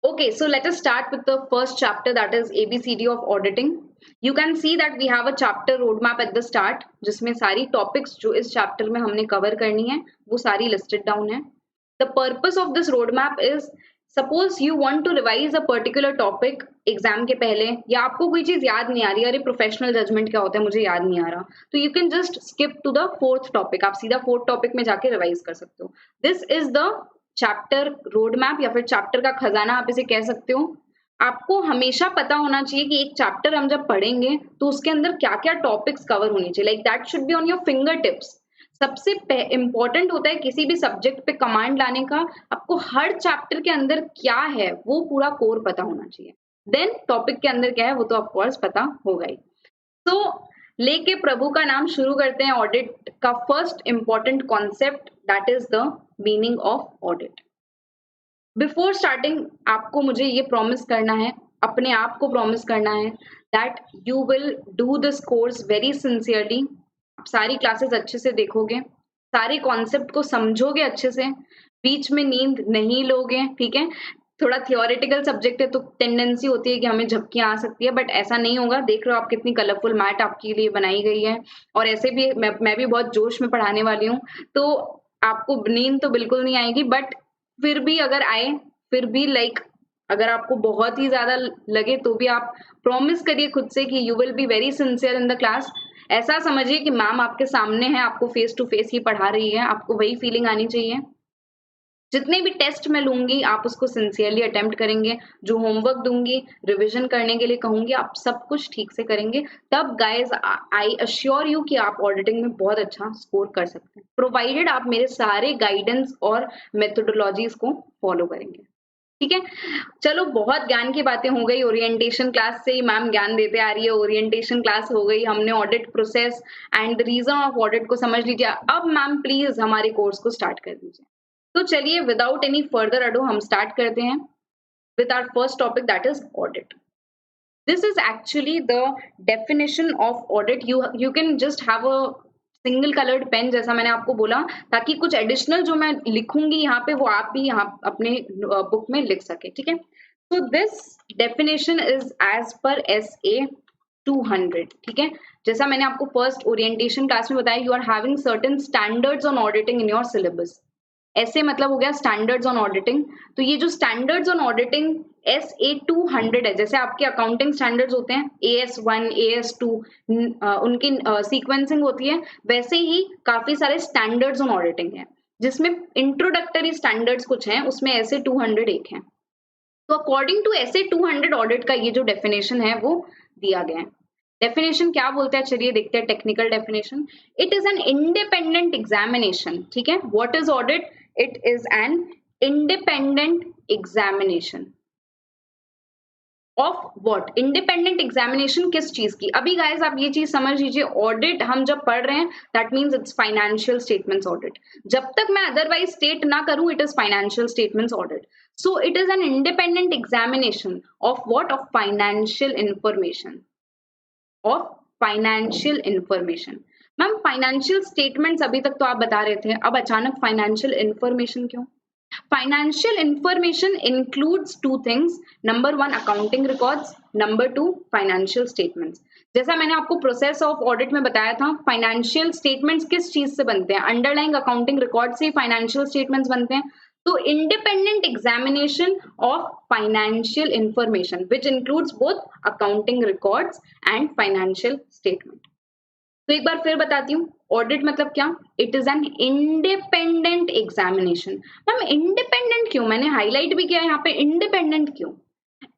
Okay, so let us start with the first chapter, that is ABCD of auditing. You can see that we have a chapter roadmap at the start, जिसमें सारी topics जो इस chapter में हमने cover करनी है, वो सारी listed down है. The purpose of this roadmap is, suppose you want to revise a particular topic exam के पहले, या आपको कोई चीज याद नहीं आ रही, अरे professional judgment क्या होता है मुझे याद नहीं आ रहा, तो you can just skip to the fourth topic. आप सीधा fourth topic में जाके revise कर सकते हो. This is the chapter road map या फिर चैप्टर का खजाना आप इसे कह सकते हो. आपको हमेशा पता होना चाहिए कि एक चैप्टर हम जब पढ़ेंगे तो उसके अंदर क्या क्या टॉपिक्स कवर होने चाहिए, like that should be on your finger tips. सबसे इंपॉर्टेंट होता है किसी भी सब्जेक्ट पे कमांड लाने का, आपको हर चैप्टर के अंदर क्या है वो पूरा कोर पता होना चाहिए. देन टॉपिक के अंदर क्या है वो तो ऑफकोर्स पता होगा ही. तो लेके प्रभु का नाम शुरू करते हैं ऑडिट का first important concept, that is the meaning of audit. Before starting आपको मुझे ये प्रॉमिस करना है, अपने आप को प्रॉमिस करना है, that you will do this course very sincerely. आप सारी क्लासेस अच्छे से देखोगे, सारे कॉन्सेप्ट को समझोगे अच्छे से, बीच में नींद नहीं लोगे, ठीक है. थोड़ा थियोरेटिकल सब्जेक्ट है तो टेंडेंसी होती है कि हमें झपकियां आ सकती है, बट ऐसा नहीं होगा. देख रहे हो आप कितनी कलरफुल मैट आपके लिए बनाई गई है, और ऐसे भी मैं भी बहुत जोश में पढ़ाने वाली हूँ, तो आपको नींद तो बिल्कुल नहीं आएगी. बट फिर भी अगर आए, फिर भी लाइक अगर आपको बहुत ही ज्यादा लगे तो भी आप प्रॉमिस करिए खुद से कि you will be very sincere in the class. ऐसा समझिए कि मैम आपके सामने है, आपको फेस टू फेस ही पढ़ा रही है, आपको वही फीलिंग आनी चाहिए. जितने भी टेस्ट मैं लूंगी आप उसको सिंसियरली अटेम्प्ट करेंगे, जो होमवर्क दूंगी रिवीजन करने के लिए कहूंगी आप सब कुछ ठीक से करेंगे, तब गाइज आई अश्योर यू कि आप ऑडिटिंग में बहुत अच्छा स्कोर कर सकते हैं, प्रोवाइडेड आप मेरे सारे गाइडेंस और मेथोडोलॉजीज को फॉलो करेंगे. ठीक है, चलो बहुत ज्ञान की बातें हो गई. ओरिएंटेशन क्लास से ही मैम ज्ञान देते आ रही है, ओरिएंटेशन क्लास हो गई, हमने audit process and the reason of audit को समझ लीजिए. अब मैम प्लीज हमारे कोर्स को स्टार्ट कर दीजिए. तो चलिए विदाउट एनी फर्दर अडो हम स्टार्ट करते हैं with our first topic, that is audit. This is actually the definition of audit. You can just have a single colored pen जैसा मैंने आपको बोला, ताकि कुछ एडिशनल जो मैं लिखूंगी यहाँ पे वो आप भी यहाँ अपने बुक में लिख सके. ठीक है, so this definition is as per SA 200. ठीक है, जैसा मैंने आपको फर्स्ट ओरिएंटेशन क्लास में बताया, you are having certain standards on auditing in your syllabus. ऐसे मतलब हो गया स्टैंडर्ड्स ऑन ऑडिटिंग. तो ये जो स्टैंडर्ड्स ऑन ऑडिटिंग SA 200 है, जैसे आपके अकाउंटिंग स्टैंडर्ड्स होते हैं AS1 AS2, उनकी सीक्वेंसिंग होती है, वैसे ही काफी सारे स्टैंडर्ड्स ऑन ऑडिटिंग है, जिसमें इंट्रोडक्टरी स्टैंडर्ड्स कुछ हैं, उसमें SA 200 एक है. तो अकॉर्डिंग टू SA 200 ऑडिट का ये जो डेफिनेशन है वो दिया गया है. डेफिनेशन क्या बोलते हैं चलिए देखते हैं. Technical definition, it is an independent examination. ठीक है, what is audit? It is an independent examination of what? Independent examination किस चीज की? अभी गाइस आप ये चीज समझ लीजिए, ऑडिट हम जब पढ़ रहे हैं that means it's financial statements audit. जब तक मैं अदरवाइज स्टेट ना करूं it is financial statements audit. So it is an independent examination of what? Of financial information. Of financial information. Ma'am financial statements अभी तक तो आप बता रहे थे, अब अचानक फाइनेंशियल इंफॉर्मेशन क्यों? Financial information includes two things. Number one, accounting records. Number two, financial statements. जैसा मैंने आपको प्रोसेस ऑफ ऑडिट में बताया था, फाइनेंशियल स्टेटमेंट्स किस चीज से बनते हैं? अंडरलाइंग अकाउंटिंग रिकॉर्ड से फाइनेंशियल स्टेटमेंट्स बनते हैं. तो independent examination of financial information which includes both accounting records and financial statement. तो एक बार फिर बताती हूँ, ऑडिट मतलब क्या? It is an independent examination. Ma'am independent क्यों? मैंने हाईलाइट भी किया यहाँ पे, इंडिपेंडेंट क्यों?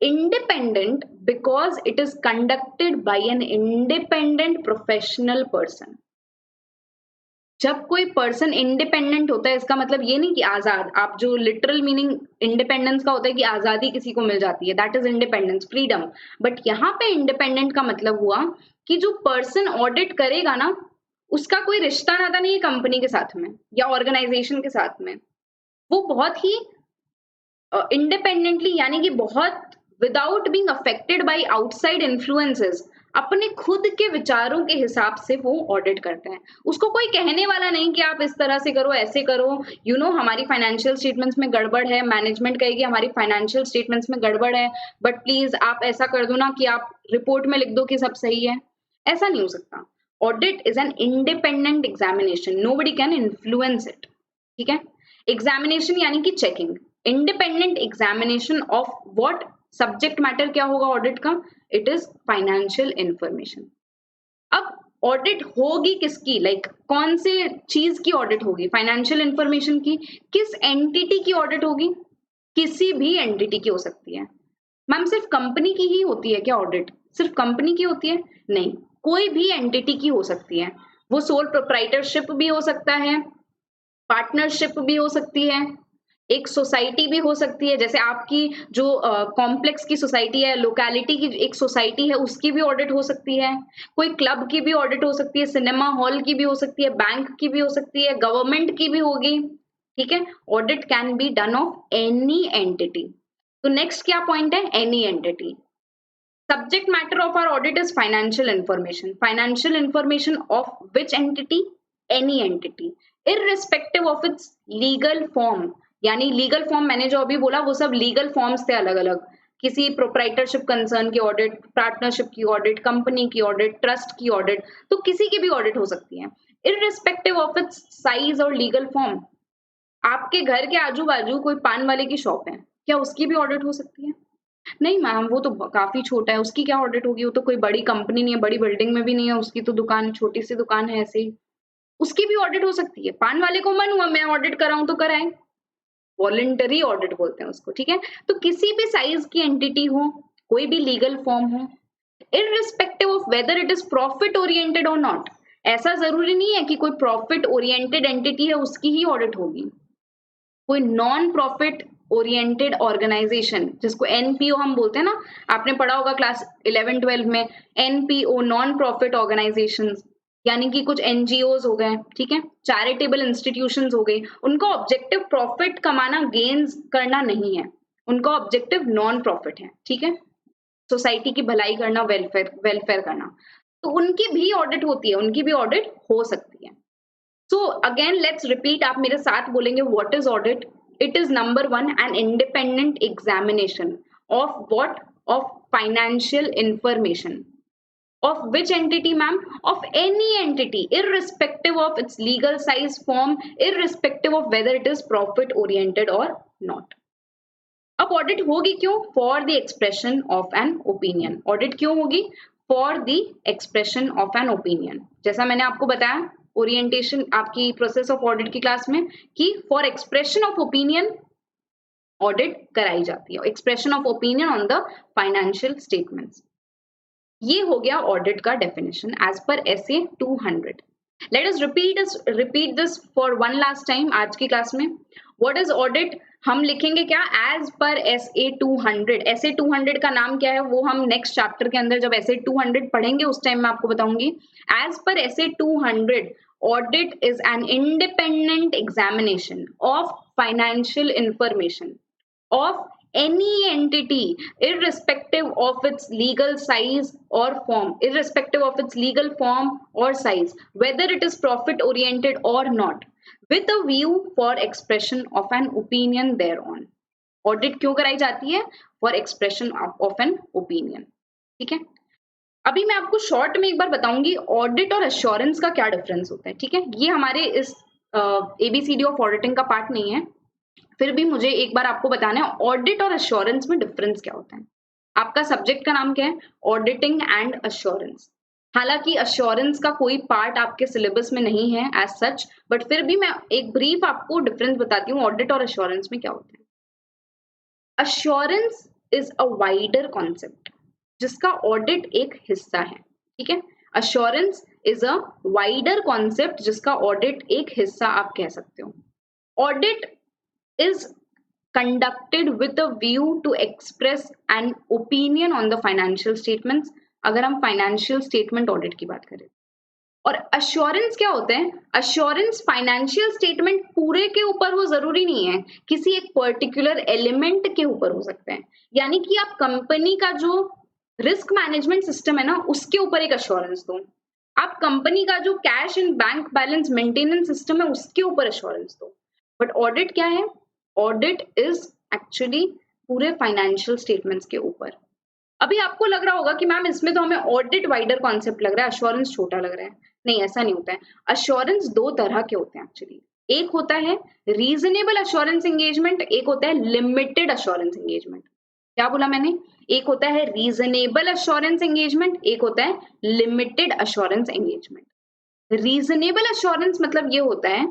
Independent because it is conducted by an independent professional person. जब कोई पर्सन इंडिपेंडेंट होता है इसका मतलब ये नहीं कि आजाद, आप जो लिटरल मीनिंग इंडिपेंडेंस का होता है कि आजादी किसी को मिल जाती है, that is independence, freedom. But यहाँ पे इंडिपेंडेंट का मतलब हुआ कि जो पर्सन ऑडिट करेगा ना उसका कोई रिश्ता नाता नहीं है कंपनी के साथ में या ऑर्गेनाइजेशन के साथ में. वो बहुत ही इंडिपेंडेंटली यानी कि बहुत without being affected by outside influences अपने खुद के विचारों के हिसाब से वो ऑडिट करते हैं। उसको कोई कहने वाला नहीं कि आप इस तरह से करो, ऐसे करो, हमारी फाइनेंशियल स्टेटमेंट्स में गड़बड़ है, मैनेजमेंट कहेगी हमारी फाइनेंशियल स्टेटमेंट्स में गड़बड़ है, बट प्लीज आप ऐसा कर दो ना कि आप रिपोर्ट में लिख दो कि सब सही है। ऐसा नहीं हो सकता। Audit is an independent examination, nobody can influence it. ठीक है, एग्जामिनेशन यानी कि checking, independent examination of what subject matter क्या होगा ऑडिट का, इट इज फाइनेंशियल इंफॉर्मेशन। अब ऑडिट होगी किसकी, कौन से चीज की ऑडिट होगी, फाइनेंशियल इंफॉर्मेशन की। किस एंटिटी की ऑडिट होगी, किसी भी एंटिटी की हो सकती है। मैम सिर्फ कंपनी की ही होती है क्या ऑडिट, सिर्फ कंपनी की होती है? नहीं, कोई भी एंटिटी की हो सकती है। वो सोल प्रोप्राइटरशिप भी हो सकता है, पार्टनरशिप भी हो सकती है, एक सोसाइटी भी हो सकती है, जैसे आपकी जो कॉम्प्लेक्स की सोसाइटी है, लोकेलिटी की एक सोसाइटी है, उसकी भी ऑडिट हो सकती है, कोई क्लब की भी ऑडिट हो सकती है, सिनेमा हॉल की भी हो सकती है, बैंक की भी हो सकती है, गवर्नमेंट की भी होगी। ठीक है, audit can be done of any entity. तो नेक्स्ट क्या पॉइंट है, any entity. Subject matter of our audit is financial information. Financial information of which entity? Any entity, irrespective of its legal form. यानी legal form मैंने जो अभी बोला वो सब लीगल फॉर्म्स थे अलग अलग, किसी प्रोप्राइटरशिप कंसर्न की ऑडिट, पार्टनरशिप की ऑडिट, कंपनी की ऑडिट, ट्रस्ट की ऑडिट, तो किसी की भी ऑडिट हो सकती है इररिस्पेक्टिव ऑफ इट्स साइज और लीगल फॉर्म। आपके घर के आजू बाजू कोई पान वाले की शॉप है, क्या उसकी भी ऑडिट हो सकती है? नहीं मैम, वो तो काफी छोटा है, उसकी क्या ऑडिट होगी, वो तो कोई बड़ी कंपनी नहीं है, बड़ी बिल्डिंग में भी नहीं है, उसकी तो दुकान, छोटी सी दुकान है ऐसे ही, उसकी भी ऑडिट हो सकती है। पान वाले को मन हुआ मैं ऑडिट कराऊं तो कराएं, वॉलंटरी ऑडिट बोलते हैं उसको। ठीक है, तो किसी भी साइज की एंटिटी हो, कोई भी लीगल फॉर्म हो, irrespective of whether it is profit oriented और नॉट। ऐसा जरूरी नहीं है कि कोई प्रॉफिट ओरिएंटेड एंटिटी है उसकी ही ऑडिट होगी। कोई नॉन प्रॉफिट ओरिएंटेड ऑर्गेनाइजेशन, जिसको एनपीओ हम बोलते हैं ना, आपने पढ़ा होगा क्लास 11-12 में, एनपीओ नॉन प्रॉफिट ऑर्गेनाइजेशन, यानी कि कुछ एनजीओज हो गए, ठीक है, चैरिटेबल इंस्टीट्यूशंस हो गए, उनका ऑब्जेक्टिव प्रॉफिट कमाना, गेन्स करना नहीं है, उनका ऑब्जेक्टिव नॉन प्रॉफिट है। ठीक है, सोसाइटी की भलाई करना, वेलफेयर करना, तो उनकी भी ऑडिट होती है, उनकी भी ऑडिट हो सकती है। So again, let's repeat. आप मेरे साथ बोलेंगे what is audit? It is number one, an independent examination of what? Of financial information. Of which entity, ma'am? Of any entity, irrespective of its legal size, form, irrespective of whether it is profit oriented or not. अब audit होगी क्यों? For the expression of an opinion. Audit क्यों होगी? For the expression of an opinion. जैसा मैंने आपको बताया orientation आपकी प्रोसेस ऑफ ऑडिट की क्लास में कि for expression of opinion audit कराई जाती है, expression of opinion on the financial statements. ये हो गया ऑडिट का definition as per SA 200। Let us repeat this for one last time आज की क्लास में। What is audit? हम लिखेंगे क्या? As per SA 200। SA 200 का नाम क्या है वो हम नेक्स्ट चैप्टर के अंदर जब SA 200 पढ़ेंगे उस टाइम मैं आपको बताऊंगी। As per SA 200, audit is an independent examination of financial information of any entity, irrespective of its legal size or form, irrespective of its legal form or size, whether it is profit oriented or not, with a view for expression of an opinion thereon. Audit क्यों कराई जाती है? For expression of an opinion. ठीक है, अभी मैं आपको short में एक बार बताऊंगी ऑडिट और एश्योरेंस का क्या डिफरेंस होता है। ठीक है, ये हमारे इस ABCD ऑफ ऑडिटिंग का पार्ट नहीं है, फिर भी मुझे एक बार आपको बताना है ऑडिट और एश्योरेंस में डिफरेंस क्या होता है। आपका सब्जेक्ट का नाम क्या है? Auditing and assurance. हालांकि एश्योरेंस का कोई पार्ट आपके सिलेबस में नहीं है एज सच, बट फिर भी मैं एक ब्रीफ आपको डिफरेंस बताती हूँ ऑडिट और एश्योरेंस में क्या होता है। Assurance is a wider concept जिसका ऑडिट एक हिस्सा है। ठीक है, assurance is a wider concept जिसका ऑडिट एक हिस्सा आप कह सकते हो। Audit is conducted with a view to express an opinion on the financial statements, अगर हम फाइनेंशियल स्टेटमेंट ऑडिट की बात करें। और अश्योरेंस क्या होता है? अश्योरेंस फाइनेंशियल स्टेटमेंट पूरे के ऊपर वो जरूरी नहीं है, किसी एक पर्टिकुलर एलिमेंट के ऊपर हो सकता है। यानी कि आप कंपनी का जो रिस्क मैनेजमेंट सिस्टम है ना, उसके ऊपर एक अश्योरेंस दो। आप कंपनी का जो cash and bank balance maintenance system है उसके ऊपर अश्योरेंस दो। बट ऑडिट क्या है? ऑडिट इज एक्चुअली पूरे फाइनेंशियल स्टेटमेंट्स के ऊपर। अभी आपको लग रहा होगा कि मैम इसमें तो हमें ऑडिट वाइडर कॉन्सेप्ट लग रहा है, अश्योरेंस छोटा लग रहा है। नहीं, ऐसा नहीं होता है। अश्योरेंस दो तरह के होते हैं एक्चुअली। एक होता है रीजनेबल अश्योरेंस एंगेजमेंट, एक होता है लिमिटेड अश्योरेंस एंगेजमेंट। क्या बोला मैंने? एक होता है रीजनेबल अश्योरेंस एंगेजमेंट, एक होता है limited assurance engagement. Reasonable assurance मतलब ये होता है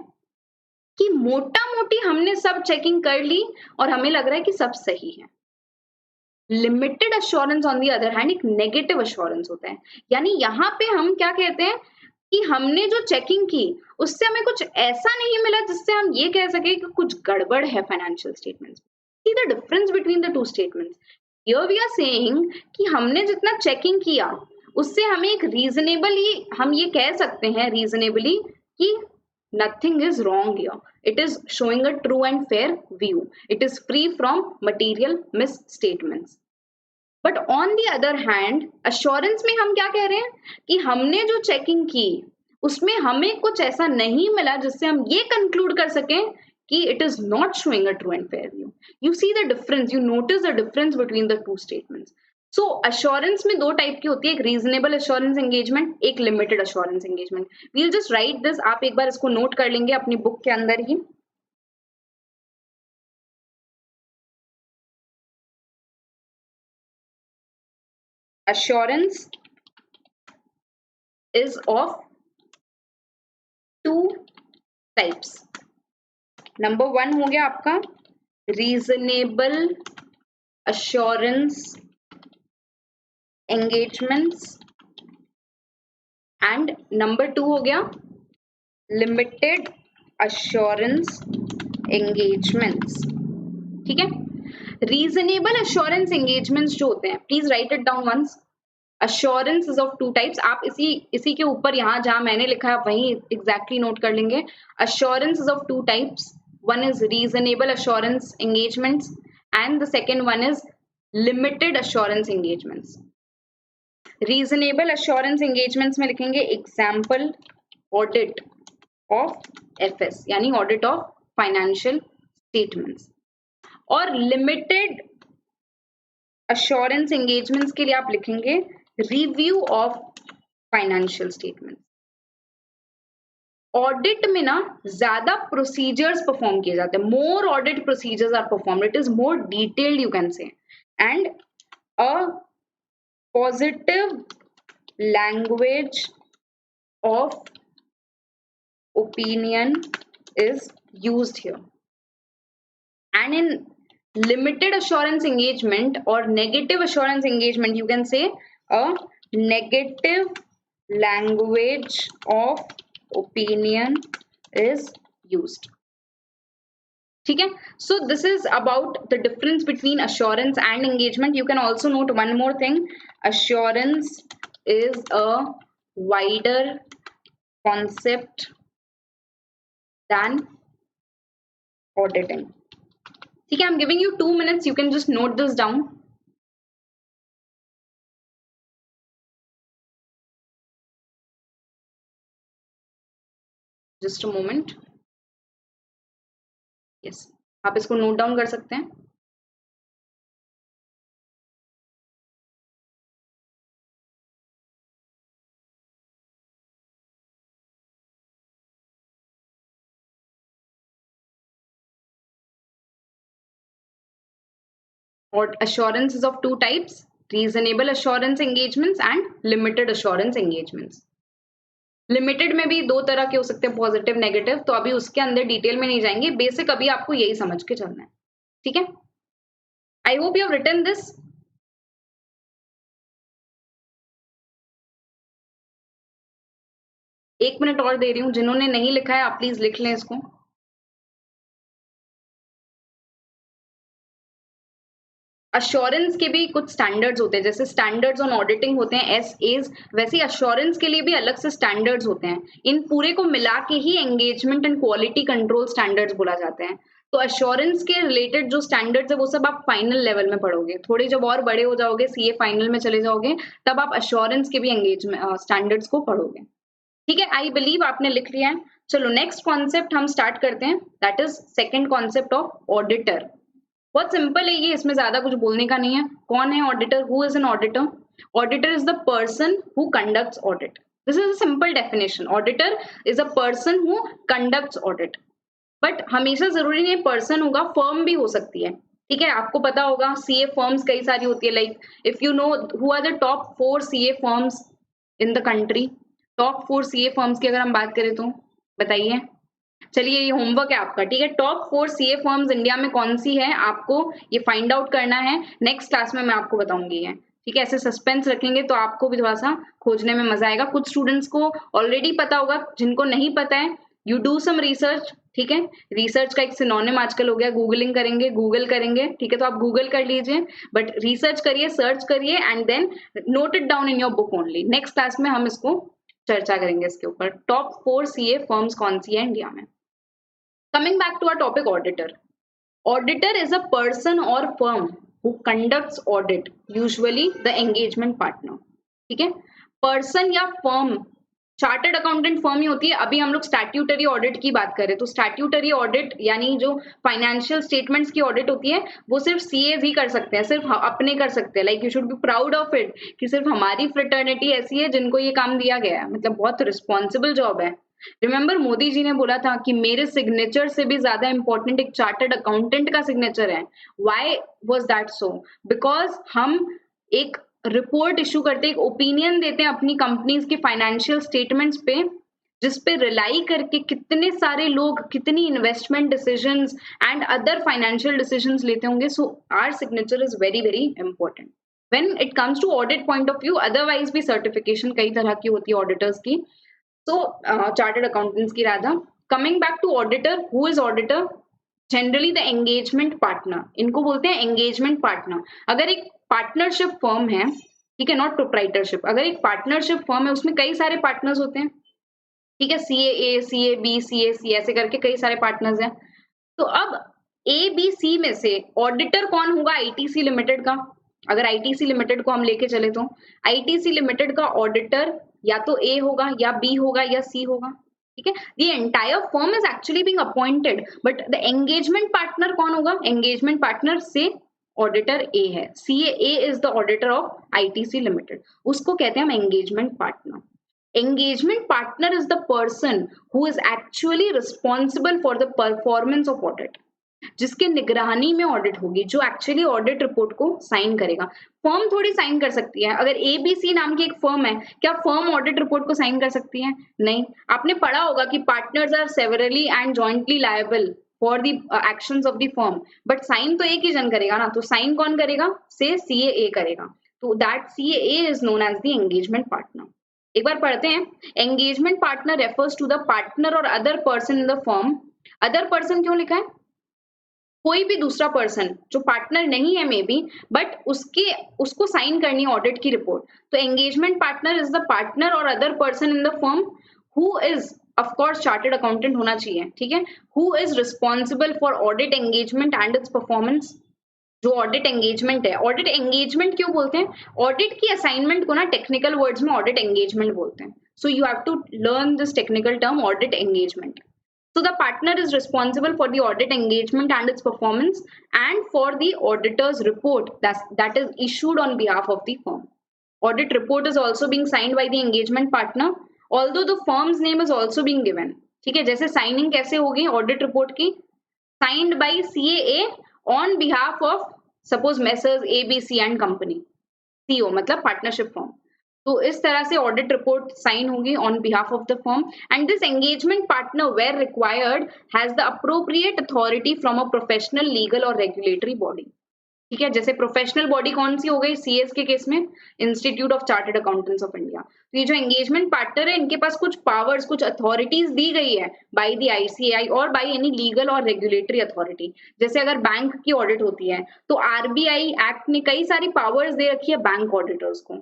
कि मोटा मोटी हमने सब चेकिंग कर ली और हमें लग रहा है कि सब सही है। Limited assurance on the other hand एक नेगेटिव अश्योरेंस होता है। यानी यहाँ पे हम क्या कहते हैं कि हमने जो चेकिंग की उससे हमें कुछ ऐसा नहीं मिला जिससे हम ये कह सके कि कुछ गड़बड़ है financial statements. See the difference between the two statements. Here we are saying कि हमने जितना चेकिंग किया उससे हमें एक रीजनेबली हम ये कह सकते हैं रीजनेबली कि nothing is wrong here. It is showing a true and fair view. It is free from material misstatements. But on the other hand assurance में हम क्या कह रहे हैं कि हमने जो चेकिंग की उसमें हमें कुछ ऐसा नहीं मिला जिससे हम ये कंक्लूड कर सकें कि it is not showing a true and fair view. You see the difference, you notice the difference between the two statements. So assurance में दो टाइप की होती है, एक रीजनेबल अश्योरेंस एंगेजमेंट, एक limited assurance engagement. We'll just write this, आप एक बार इसको नोट कर लेंगे अपनी बुक के अंदर ही। assurance is of two types. Number one हो गया आपका reasonable assurance engagements and number two हो गया लिमिटेड assurance engagements। ठीक है, रीजनेबल assurance engagements जो होते हैं, please write it down once. assurance is of two types। आप इसी के ऊपर यहाँ जहाँ मैंने लिखा है वहीं exactly नोट कर लेंगे। assurance is of two types, one is reasonable assurance engagements and the second one is limited assurance engagements। reasonable assurance engagements में लिखेंगे example audit of FS यानी audit of financial statements, और limited assurance engagements के लिए आप लिखेंगे review of financial statement. Audit में ना ज्यादा प्रोसीजर्स परफॉर्म किए जाते हैं, more audit procedures are performed, it is more detailed you can say, and a positive language of opinion is used here. And in limited assurance engagement or negative assurance engagement you can say a negative language of opinion is used। ठीक है, so this is about the difference between assurance and engagement। you can also note one more thing, assurance is a wider concept than auditing। ठीक है, I'm giving you 2 minutes, you can just note this down। Just a moment। yes, आप इसको note down कर सकते हैं। और assurance is of two types, reasonable assurance engagements and limited assurance engagements। Limited में भी दो तरह के हो सकते हैं, पॉजिटिव नेगेटिव, तो अभी उसके अंदर डिटेल में नहीं जाएंगे, बेसिक अभी आपको यही समझ के चलना है। ठीक है, I hope you have written this. एक मिनट और दे रही हूँ, जिन्होंने नहीं लिखा है आप प्लीज लिख लें इसको। अश्योरेंस के भी कुछ स्टैंडर्ड्स होते हैं, जैसे स्टैंडर्ड्स ऑन ऑडिटिंग होते हैं एसएज, वैसे अश्योरेंस के लिए भी अलग से स्टैंडर्ड्स होते हैं। इन पूरे को मिला के ही engagement and quality control standards बोला जाते हैं। तो अश्योरेंस के रिलेटेड जो स्टैंडर्ड्स है वो सब आप फाइनल लेवल में पढ़ोगे। थोड़े जब और बड़े हो जाओगे, सीए फाइनल में चले जाओगे, तब आप अश्योरेंस के भी एंगेजमेंट स्टैंडर्ड्स को पढ़ोगे। ठीक है, आई बिलीव आपने लिख लिया है। चलो नेक्स्ट कॉन्सेप्ट हम स्टार्ट करते हैं, that is second concept of auditor. बहुत सिंपल है ये, इसमें ज्यादा कुछ बोलने का नहीं है। कौन है auditor? Who is an auditor? Auditor is the person who conducts audit. This is a simple definition. Auditor is a person who conducts audit. But हमेशा जरूरी नहीं पर्सन होगा, फर्म भी हो सकती है। ठीक है, आपको पता होगा सीए फर्म्स कई सारी होती है। Like if you know who are the top 4 CA firms in the country, top 4 CA firms की अगर हम बात करें तो बताइए। चलिए ये होमवर्क है आपका। ठीक है, टॉप 4 सीए फर्म्स इंडिया में कौन सी है, आपको ये फाइंड आउट करना है। नेक्स्ट क्लास में मैं आपको बताऊंगी ये। ठीक है, ऐसे सस्पेंस रखेंगे तो आपको भी थोड़ा सा खोजने में मजा आएगा। कुछ स्टूडेंट्स को ऑलरेडी पता होगा, जिनको नहीं पता है यू डू सम रिसर्च। ठीक है, रिसर्च का एक सिनोनिम आजकल हो गया, गूगलिंग करेंगे, गूगल करेंगे। ठीक है, तो आप गूगल कर लीजिए, बट रिसर्च करिए, सर्च करिए and then note it down in your book only. Next class में हम इसको चर्चा करेंगे इसके ऊपर, टॉप 4 सीए फर्म्स कौन सी है इंडिया में। Coming back to our topic, auditor. Auditor is a person or firm who conducts audit, usually the engagement partner. ठीक है, पर्सन या फर्म, चार्टर्ड अकाउंटेंट फर्म ही होती है। अभी हम लोग स्टैट्यूटरी ऑडिट की बात करें तो स्टैट्यूटरी ऑडिट यानी जो फाइनेंशियल स्टेटमेंट्स की ऑडिट होती है वो सिर्फ सीएज ही कर सकते हैं, सिर्फ अपने कर सकते हैं। Like you should be proud of it कि सिर्फ हमारी फ्रेटर्निटी ऐसी है जिनको ये काम दिया गया है। मतलब बहुत रिस्पॉन्सिबल जॉब है। रिमेंबर मोदी जी ने बोला था कि मेरे सिग्नेचर से भी ज्यादा इंपॉर्टेंट एक चार्टर्ड अकाउंटेंट का सिग्नेचर है। Why was that so? Because हम एक रिपोर्ट इशू करते हैं, एक ओपिनियन देते हैं अपनी कंपनीज के फाइनेंशियल स्टेटमेंट्स पे, जिस पे रिलाई करके कितने सारे लोग कितनी investment decisions and other financial decisions लेते होंगे। So our signature is very very important when it comes to audit point of view. Otherwise भी सर्टिफिकेशन कई तरह की होती है ऑडिटर्स की, so chartered accountants की Radha. coming back to auditor, who is auditor? generally the engagement partner, इनको बोलते हैं engagement partner। अगर एक पार्टनरशिप फर्म है, ठीक है, नॉट प्रोप्राइटरशिप, अगर एक पार्टनरशिप फर्म है उसमें कई सारे पार्टनर्स होते हैं। ठीक है, CA, CAB, CAC ऐसे करके कई सारे पार्टनर्स हैं। तो अब ABC में से ऑडिटर कौन होगा? ITC लिमिटेड का। अगर ITC लिमिटेड को हम लेके चले तो ITC लिमिटेड का ऑडिटर या तो A होगा या B होगा या C होगा। ठीक है, the entire firm is actually being appointed, but the engagement partner कौन होगा? engagement partner से ऑडिटर A है, CA is the auditor of ITC limited, उसको कहते हैं हम engagement partner। engagement partner is the person who is actually responsible for the performance of audit, जिसके निगरानी में ऑडिट होगी, जो एक्चुअली ऑडिट रिपोर्ट को साइन करेगा। फर्म थोड़ी साइन कर सकती है। अगर ABC नाम की एक फर्म है, क्या फर्म ऑडिट रिपोर्ट को साइन कर सकती है? नहीं। आपने पढ़ा होगा कि partners are severally and jointly liable for the actions of the firm, but sign तो एक ही जन करेगा ना। तो साइन कौन करेगा? से CA करेगा। तो that CA is known as the engagement partner. एक बार पढ़ते हैं। Engagement partner refers to the partner और other person in the firm. Other person क्यों लिखा है? कोई भी दूसरा पर्सन जो पार्टनर नहीं है मे बी, बट उसको साइन करनी है ऑडिट की रिपोर्ट। तो engagement partner is the partner और other person in the firm who is of course chartered accountant होना चाहिए। ठीक है, who is responsible for audit engagement and its performance. जो ऑडिट एंगेजमेंट है, ऑडिट एंगेजमेंट क्यों बोलते हैं? ऑडिट की असाइनमेंट को ना टेक्निकल वर्ड्स में ऑडिट एंगेजमेंट बोलते हैं। So you have to learn this technical term audit engagement. So the partner is responsible for the audit engagement and its performance and for the auditor's report that is issued on behalf of the firm. Audit report is also being signed by the engagement partner, although the firm's name is also being given. ठीक है, जैसे signing कैसे होगी audit report की? Signed by CAA on behalf of suppose Messrs ABC and company, CO मतलब partnership firm. तो इस तरह से ऑडिट रिपोर्ट साइन होगी on behalf of the firm and this engagement partner where required has the appropriate authority from a professional legal और regulatory body. ठीक है, जैसे प्रोफेशनल बॉडी कौन सी हो गई CS के केस में? Institute of chartered accountants of India. तो ये जो एंगेजमेंट पार्टनर है इनके पास कुछ पावर्स, कुछ अथॉरिटीज दी गई है बाय द ICAI और बाय एनी लीगल और रेगुलेटरी अथॉरिटी। जैसे अगर बैंक की ऑडिट होती है तो RBI एक्ट ने कई सारी पावर्स दे रखी है बैंक ऑडिटर्स को।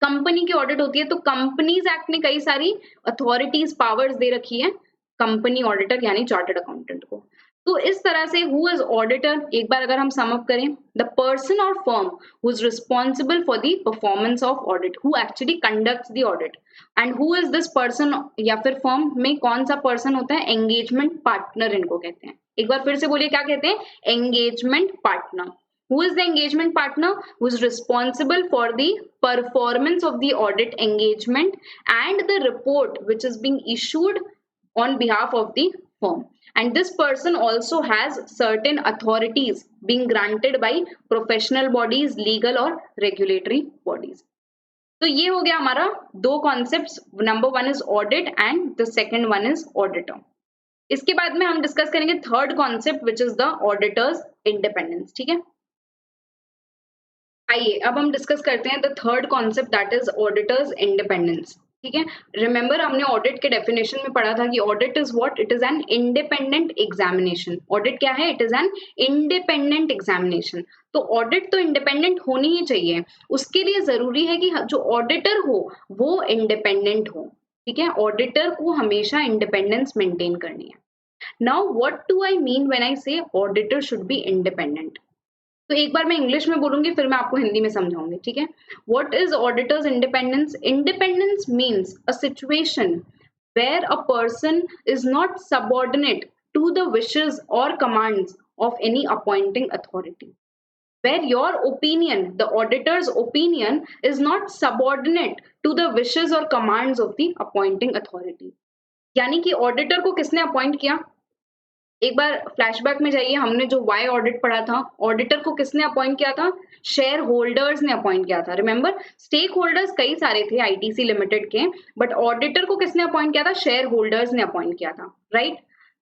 कंपनी की ऑडिट होती है तो कंपनीज एक्ट ने कई सारी अथॉरिटीज पावर्स दे रखी है कंपनी ऑडिटर यानी चार्टर्ड अकाउंटेंट को। तो इस तरह से हु इज ऑडिटर, एक बार अगर हम सम अप करें, द पर्सन और firm who is responsible for the performance of audit, who actually conducts the audit, and who is this person या फिर फर्म में कौन सा पर्सन होता है, एंगेजमेंट पार्टनर इनको कहते हैं। एक बार फिर से बोलिए क्या कहते हैं, engagement partner. Who is the engagement partner? Who is responsible for the performance of the audit engagement and the report which is being issued on behalf of the firm. And this person also has certain authorities being granted by professional bodies, legal or regulatory bodies. तो ये हो गया हमारा दो concepts, number one is audit and the second one is auditor. इसके बाद में हम डिस्कस करेंगे third concept which is the auditors independence. ठीक है, आइए अब हम डिस्कस करते हैं the third concept that is auditor's independence. ठीक है, रिमेंबर हमने ऑडिट के डेफिनेशन में पढ़ा था कि audit is what, it is an independent examination. Audit क्या है, it is an independent examination. तो ऑडिट तो इंडिपेंडेंट होनी ही चाहिए, उसके लिए जरूरी है कि जो ऑडिटर हो वो इंडिपेंडेंट हो। ठीक है, ऑडिटर को हमेशा इंडिपेंडेंस मेंटेन करनी है। Now what do I mean when I से ऑडिटर शुड बी इंडिपेंडेंट? तो एक बार मैं इंग्लिश में बोलूंगी फिर मैं आपको हिंदी में समझाऊंगी। ठीक है, what is auditor's independence? Independence means a situation where a person is not subordinate to the wishes और commands of any appointing authority, where your opinion, the auditor's opinion, is not subordinate to the wishes or commands of the appointing authority. यानी कि auditor को किसने appoint किया? एक बार flashback में जाइए, हमने जो वाई ऑडिट पढ़ा था, ऑडिटर को किसने अपॉइंट किया था? शेयर होल्डर्स ने अपॉइंट किया था। रिमेंबर, स्टेक होल्डर्स कई सारे थे आईटीसी लिमिटेड के, बट ऑडिटर को किसने अपॉइंट किया था? शेयर होल्डर्स ने अपॉइंट किया था, राइट?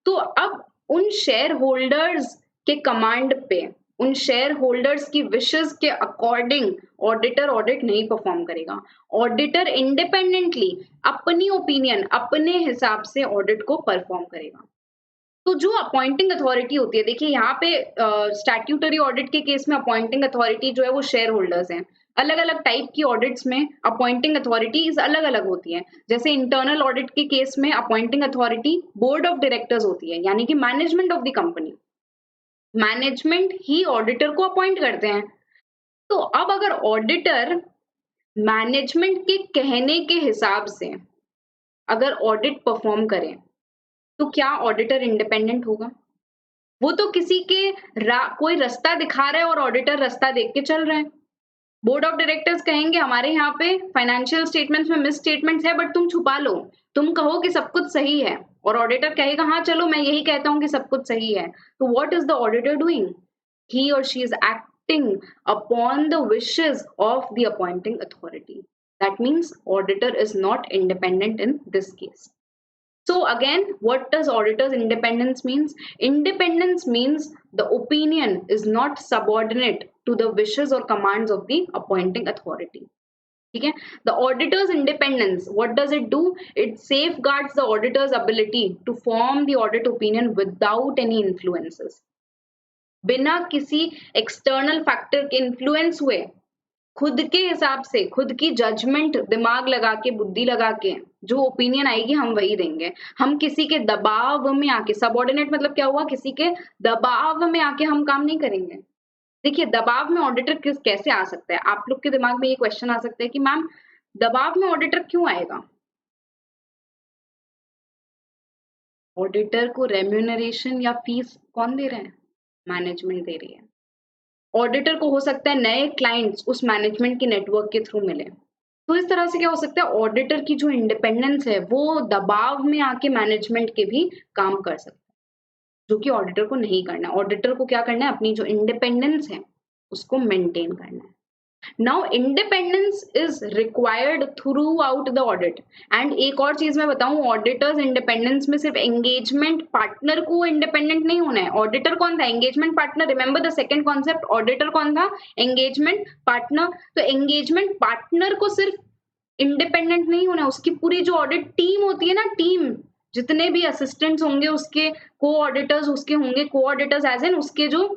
तो अब उन शेयर होल्डर्स के कमांड पे, उन शेयर होल्डर्स की विशेस के अकॉर्डिंग ऑडिटर ऑडिट नहीं परफॉर्म करेगा। ऑडिटर इंडिपेंडेंटली अपनी ओपिनियन, अपने हिसाब से ऑडिट को परफॉर्म करेगा। तो जो अपॉइंटिंग अथॉरिटी होती है, देखिए यहाँ पे स्टैट्यूटरी ऑडिट के केस में अपॉइंटिंग अथॉरिटी जो है वो शेयर होल्डर्स हैं। अलग अलग टाइप की ऑडिट्स में अपॉइंटिंग अथॉरिटीज अलग अलग होती है। जैसे इंटरनल ऑडिट के केस में appointing authority board of directors होती है, यानी कि management of the company. Management he auditor को अपॉइंट करते हैं। तो अब अगर ऑडिटर मैनेजमेंट के कहने के हिसाब से अगर ऑडिट परफॉर्म करें तो क्या ऑडिटर इंडिपेंडेंट होगा? वो तो किसी के कोई रास्ता दिखा रहा है और ऑडिटर रास्ता देख के चल रहे हैं। बोर्ड ऑफ डायरेक्टर्स कहेंगे हमारे यहाँ पे फाइनेंशियल स्टेटमेंट्स में मिस स्टेटमेंट्स है, बट तुम छुपा लो, तुम कहो कि सब कुछ सही है, और ऑडिटर कहेगा हाँ चलो मैं यही कहता हूँ कि सब कुछ सही है। तो what is the auditor doing? He और she is acting upon the wishes of the appointing authority. That means auditor is not independent in this case. So again, what does auditor's independence means? Independence means the opinion is not subordinate to the wishes or commands of the appointing authority. ठीक है? The auditor's independence, what does it do? It safeguards the auditor's ability to form the audit opinion without any influences. बिना किसी external factor के influence हुए, खुद के हिसाब से, खुद की जजमेंट, दिमाग लगा के, बुद्धि लगा के जो ओपिनियन आएगी हम वही देंगे। हम किसी के दबाव में आके, सबऑर्डिनेट मतलब क्या हुआ? किसी के दबाव में आके हम काम नहीं करेंगे। देखिए दबाव में ऑडिटर कैसे आ सकता है? आप लोग के दिमाग में ये क्वेश्चन आ सकता है कि मैम दबाव में ऑडिटर क्यों आएगा? ऑडिटर को रेम्यूनरेशन या फीस कौन दे रहे हैं? मैनेजमेंट दे रही है। ऑडिटर को हो सकता है नए क्लाइंट्स उस मैनेजमेंट के नेटवर्क के थ्रू मिले। तो इस तरह से क्या हो सकता है? ऑडिटर की जो इंडिपेंडेंस है वो दबाव में आके मैनेजमेंट के भी काम कर सकता है, जो कि ऑडिटर को नहीं करना। ऑडिटर को क्या करना है? अपनी जो इंडिपेंडेंस है उसको मेंटेन करना है। Now independence is required through out the audit. And एक और चीज मैं बताऊं, ऑडिटर्स इंडिपेंडेंस में सिर्फ एंगेजमेंट पार्टनर को इंडिपेंडेंट नहीं होना है। ऑडिटर कौन था? Engagement partner. Remember the second concept, auditor कौन था? Engagement partner. तो एंगेजमेंट पार्टनर को सिर्फ इंडिपेंडेंट नहीं होना है, उसकी पूरी जो ऑडिट टीम होती है ना, टीम, जितने भी असिस्टेंट्स होंगे उसके, को ऑडिटर्स उसके होंगे, को ऑडिटर्स एज एन उसके जो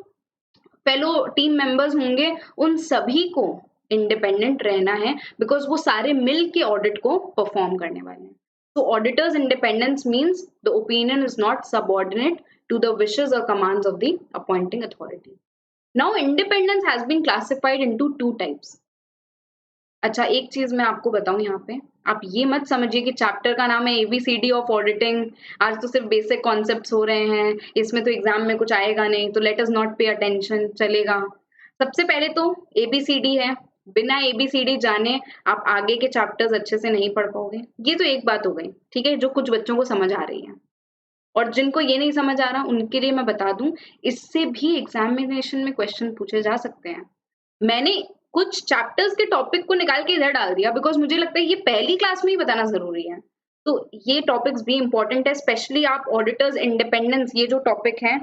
फेलो टीम मेंबर्स होंगे, उन सभी को इंडिपेंडेंट रहना है, बिकॉज वो सारे मिल के ऑडिट को परफॉर्म करने वाले हैं। तो auditor's independence means the opinion is not subordinate to the wishes or commands of the appointing authority. Now independence has been classified into two types. अच्छा, एक चीज मैं आपको बताऊं यहाँ पे, आप ये मत समझिए कि चैप्टर का नाम है एबीसीडी ऑफ ऑडिटिंग, आज तो सिर्फ बेसिक कॉन्सेप्ट्स हो रहे हैं, इसमें तो एग्जाम में कुछ आएगा नहीं, तो let us not pay attention, चलेगा। सबसे पहले तो एबीसीडी है, बिना एबीसीडी जाने आप आगे के चैप्टर्स अच्छे से नहीं पढ़ पाओगे। ये तो एक बात हो गई, ठीक है, जो कुछ बच्चों को समझ आ रही है, और जिनको ये नहीं समझ आ रहा उनके लिए मैं बता दूं, इससे भी एग्जामिनेशन में क्वेश्चन पूछे जा सकते हैं। मैंने कुछ चैप्टर्स के टॉपिक को निकाल के इधर डाल दिया बिकॉज मुझे लगता है ये पहली क्लास में ही बताना जरूरी है। तो ये टॉपिक्स भी इंपॉर्टेंट है, स्पेशली आप ऑडिटर्स इंडिपेंडेंस, ये जो टॉपिक है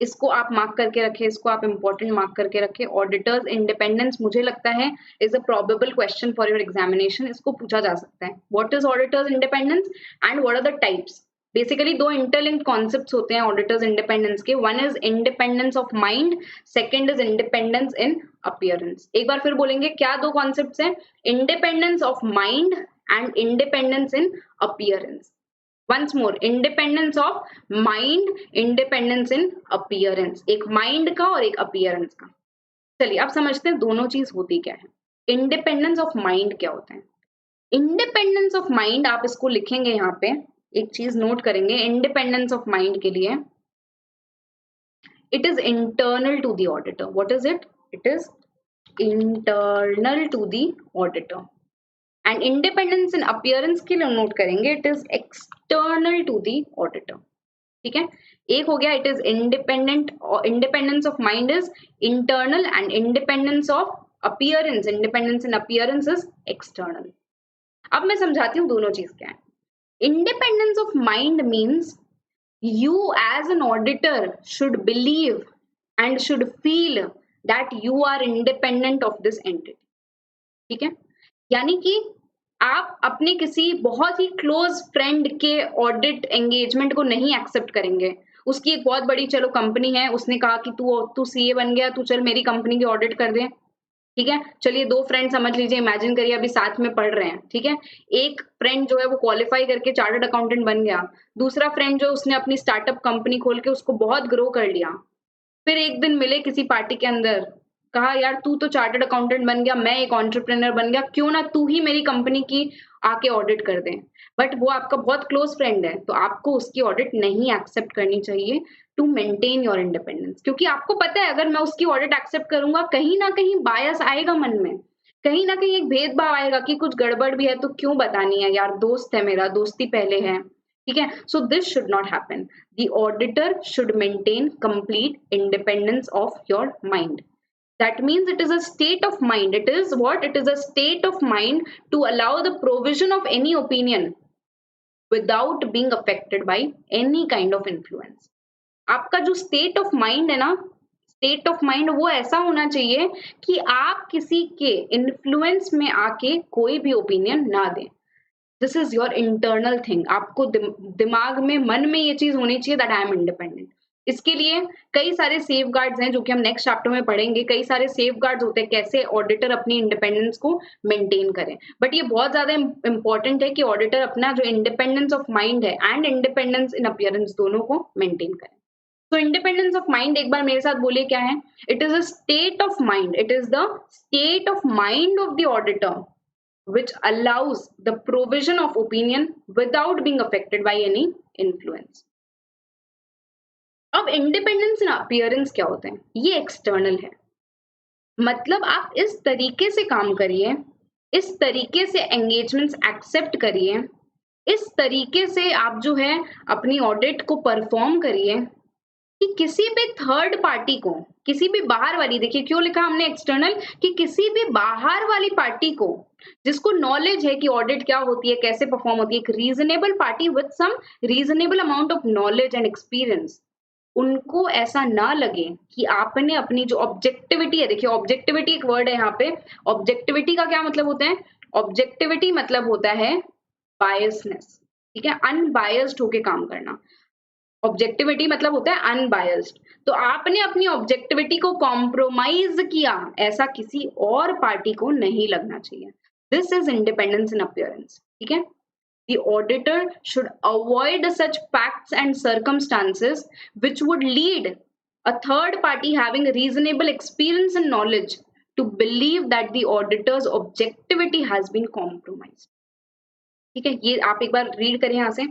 इसको आप मार्क करके रखें, इसको आप इंपॉर्टेंट मार्क करके रखें। ऑडिटर्स इंडिपेंडेंस मुझे लगता है is a probable question for your examination, इसको पूछा जा सकता है। What is auditor's independence and what are the types? Basically दो इंटरलिंक्ड कॉन्सेप्ट्स होते हैं ऑडिटर्स इंडिपेंडेंस के, one is independence of mind, second is independence in appearance. एक बार फिर बोलेंगे, क्या दो कॉन्सेप्ट्स हैं? Independence of mind and independence in appearance. Once more, independence of mind, independence in appearance, एक माइंड का और एक अपीयरेंस का। चलिए अब समझते हैं दोनों चीज होती क्या है। इंडिपेंडेंस ऑफ माइंड क्या होता है? इंडिपेंडेंस ऑफ माइंड, आप इसको लिखेंगे यहाँ पे, एक चीज नोट करेंगे इंडिपेंडेंस ऑफ माइंड के लिए, it is internal to the auditor. What is it? It is internal to the auditor. And independence in appearance के लिए नोट करेंगे, it is external to the auditor. ठीक है, एक हो गया, it is independent, independence of mind is internal and independence of appearance, independence in appearance is external. अब मैं समझाती हूँ दोनों चीज क्या है। Independence of mind means you as an auditor should believe and should feel that you are independent of this entity. ठीक है, यानी कि आप अपने किसी बहुत ही क्लोज फ्रेंड के ऑडिट एंगेजमेंट को नहीं एक्सेप्ट करेंगे। उसकी एक बहुत बड़ी चलो कंपनी है, उसने कहा कि तू सीए बन गया, तू चल मेरी कंपनी की ऑडिट कर दे। ठीक है, चलिए दो फ्रेंड समझ लीजिए, इमेजिन करिए अभी साथ में पढ़ रहे हैं। ठीक है, एक फ्रेंड जो है वो क्वालिफाई करके चार्टर्ड अकाउंटेंट बन गया, दूसरा फ्रेंड जो उसने अपनी स्टार्टअप कंपनी खोल के उसको बहुत ग्रो कर लिया। फिर एक दिन मिले किसी पार्टी के अंदर, कहा यार तू तो चार्टर्ड अकाउंटेंट बन गया, मैं एक एंटरप्रेन्योर बन गया, क्यों ना तू ही मेरी कंपनी की आके ऑडिट कर दे। बट वो आपका बहुत क्लोज फ्रेंड है, तो आपको उसकी ऑडिट नहीं एक्सेप्ट करनी चाहिए टू मेंटेन योर इंडिपेंडेंस, क्योंकि आपको पता है अगर मैं उसकी ऑडिट एक्सेप्ट करूंगा कहीं ना कहीं बायस आएगा मन में, कहीं ना कहीं एक भेदभाव आएगा कि कुछ गड़बड़ भी है तो क्यों बतानी है यार, दोस्त है मेरा, दोस्ती पहले है। ठीक है, so this should not happen. The auditor should maintain complete independence of your mind. That means it is a state of mind. It is what? It is a state of mind to allow the provision of any opinion without being affected by any kind of influence. आपका जो state of mind है ना, state of mind वो ऐसा होना चाहिए कि आप किसी के influence में आके कोई भी opinion ना दें। This is your internal thing. आपको दिमाग में, मन में ये चीज होनी चाहिए that I am independent. इसके लिए कई सारे सेफ गार्ड्स हैं जो कि हम नेक्स्ट चैप्टर में पढ़ेंगे। कई सारे सेफ गार्ड्स होते हैं कैसे ऑडिटर अपनी इंडिपेंडेंस को मेंटेन करें, बट ये बहुत ज्यादा इंपॉर्टेंट है कि ऑडिटर अपना जो इंडिपेंडेंस ऑफ माइंड है एंड इंडिपेंडेंस इन अपीयरेंस दोनों को मेंटेन करें। तो इंडिपेंडेंस ऑफ माइंड एक बार मेरे साथ बोलिए क्या है? It is a state of mind, it is the state of mind of the auditor which allows the provision of opinion without being affected by any influence. अब independence in appearance क्या होते हैं? ये एक्सटर्नल है, मतलब आप इस तरीके से काम करिए, इस तरीके से एंगेजमेंट्स एक्सेप्ट करिए, इस तरीके से आप जो है अपनी ऑडिट को परफॉर्म करिए कि किसी भी थर्ड पार्टी को, किसी भी बाहर वाली, देखिए क्यों लिखा हमने एक्सटर्नल, कि किसी भी बाहर वाली पार्टी को जिसको नॉलेज है कि ऑडिट क्या होती है, कैसे परफॉर्म होती है, एक reasonable party with some reasonable amount of knowledge and experience, उनको ऐसा ना लगे कि आपने अपनी जो ऑब्जेक्टिविटी है, देखिए ऑब्जेक्टिविटी एक वर्ड है यहाँ पे, ऑब्जेक्टिविटी का क्या मतलब होता है? ऑब्जेक्टिविटी मतलब होता है बायसनेस। ठीक है, अनबायस्ड होके काम करना, ऑब्जेक्टिविटी मतलब होता है अनबायस्ड। तो आपने अपनी ऑब्जेक्टिविटी को कॉम्प्रोमाइज किया, ऐसा किसी और पार्टी को नहीं लगना चाहिए। This is independence in appearance. ठीक है, The auditor should avoid such facts and circumstances which would lead a third party having reasonable experience and knowledge to believe that the auditor's objectivity has been compromised. ठीक है, ये आप एक बार read करें यहाँ से.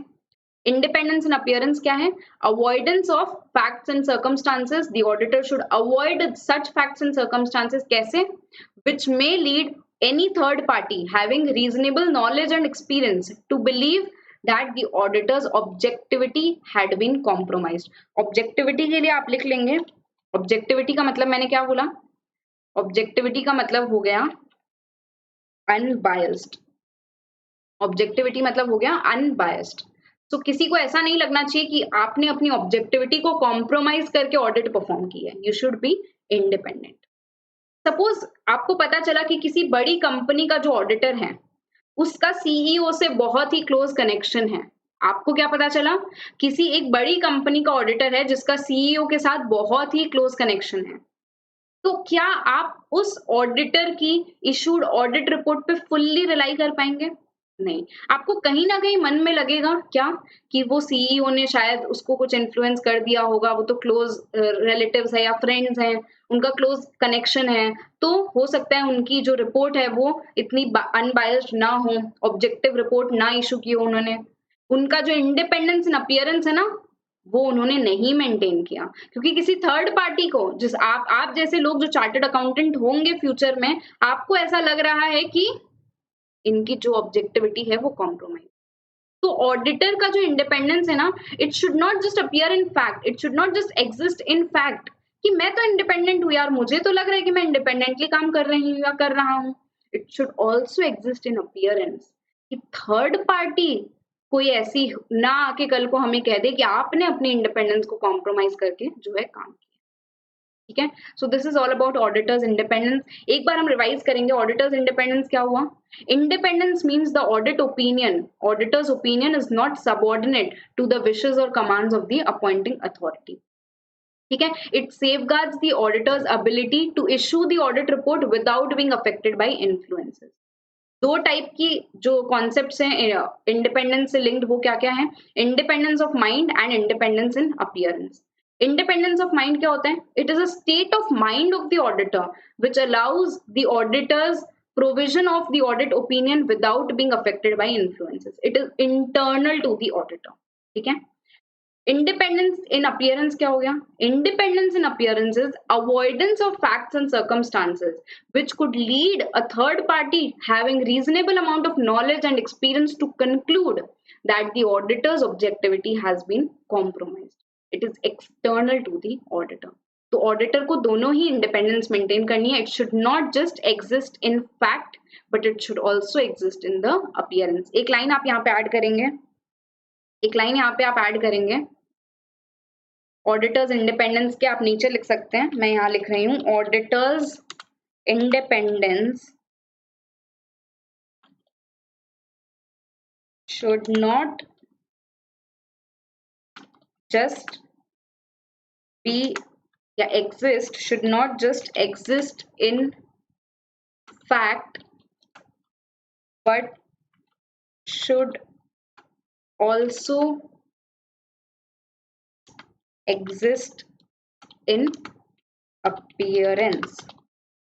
Independence in appearance क्या है? Avoidance of facts and circumstances. The auditor should avoid such facts and circumstances. कैसे? Which may lead any third party having reasonable knowledge and experience to believe that the auditor's objectivity had been compromised. Objectivity के लिए आप लिख लेंगे. Objectivity का मतलब मैंने क्या बोला? Objectivity का मतलब हो गया unbiased. Objectivity मतलब हो गया unbiased. तो किसी को ऐसा नहीं लगना चाहिए कि आपने अपनी ऑब्जेक्टिविटी को कॉम्प्रोमाइज करके ऑडिट परफॉर्म किया है. You should be independent. Suppose आपको पता चला कि किसी बड़ी कंपनी का जो ऑडिटर है उसका सीईओ से बहुत ही क्लोज कनेक्शन है. आपको क्या पता चला? किसी एक बड़ी कंपनी का ऑडिटर है जिसका सीईओ के साथ बहुत ही क्लोज कनेक्शन है. तो क्या आप उस ऑडिटर की इशूड ऑडिट रिपोर्ट पे फुल्ली रिलाई कर पाएंगे? नहीं. आपको कहीं ना कहीं मन में लगेगा क्या कि वो सीईओ ने शायद उसको कुछ इन्फ्लुएंस कर दिया होगा, वो तो क्लोज रिलेटिव्स है या फ्रेंड्स हैं, उनका क्लोज कनेक्शन है, तो हो सकता है उनकी जो रिपोर्ट है वो इतनी अनबायस्ड ना हो, ऑब्जेक्टिव रिपोर्ट ना इशू की हो उन्होंने. उनका जो इंडिपेंडेंस इन अपीयरेंस है ना वो उन्होंने नहीं मेंटेन किया, क्योंकि किसी थर्ड पार्टी को, जिस आप जैसे लोग जो चार्टर्ड अकाउंटेंट होंगे फ्यूचर में, आपको ऐसा लग रहा है कि इनकी जो ऑब्जेक्टिविटी है वो कॉम्प्रोमाइज. तो ऑडिटर का जो इंडिपेंडेंस है ना, it should not just appear in fact, it should not just exist in fact कि मैं तो इंडिपेंडेंट हूँ यार, मुझे तो लग रहा है कि मैं इंडिपेंडेंटली काम कर रही हूँ या कर रहा हूँ. It should also exist in appearance कि थर्ड पार्टी कोई ऐसी ना आके कल को हमें कह दे कि आपने अपनी इंडिपेंडेंस को कॉम्प्रोमाइज करके जो है काम किया. ठीक है. So this is all about auditor's independence. एक बार हम रिवाइज करेंगे. ऑडिटर्स इंडिपेंडेंस क्या हुआ? Independence means the audit opinion, auditor's opinion is not subordinate to the wishes और commands of the appointing authority. ठीक है. It safeguards the auditor's ability to issue the audit report without being affected by influences. दो type की जो concepts हैं independence से linked, वो क्या क्या है? Independence of mind and independence in appearance. Independence of mind क्या होता है? It is a state of mind of the auditor which allows the auditor's provision of the audit opinion without being affected by influences. It is internal to the auditor. ठीक है. Independence in appearance क्या हो गया? Independence in appearance is avoidance of facts and circumstances which could lead a third party having reasonable amount of knowledge and experience to conclude that the auditor's objectivity has been compromised. It is external to the auditor. तो auditor को दोनों ही independence maintain करनी है. It should not just exist in fact but it should also exist in the appearance. एक line आप यहाँ पे add करेंगे, एक लाइन यहाँ पे आप ऐड करेंगे. ऑडिटर्स इंडिपेंडेंस के आप नीचे लिख सकते हैं, मैं यहाँ लिख रही हूँ. Auditors independence should not just be exist, should not just exist in fact but should also exist in appearance.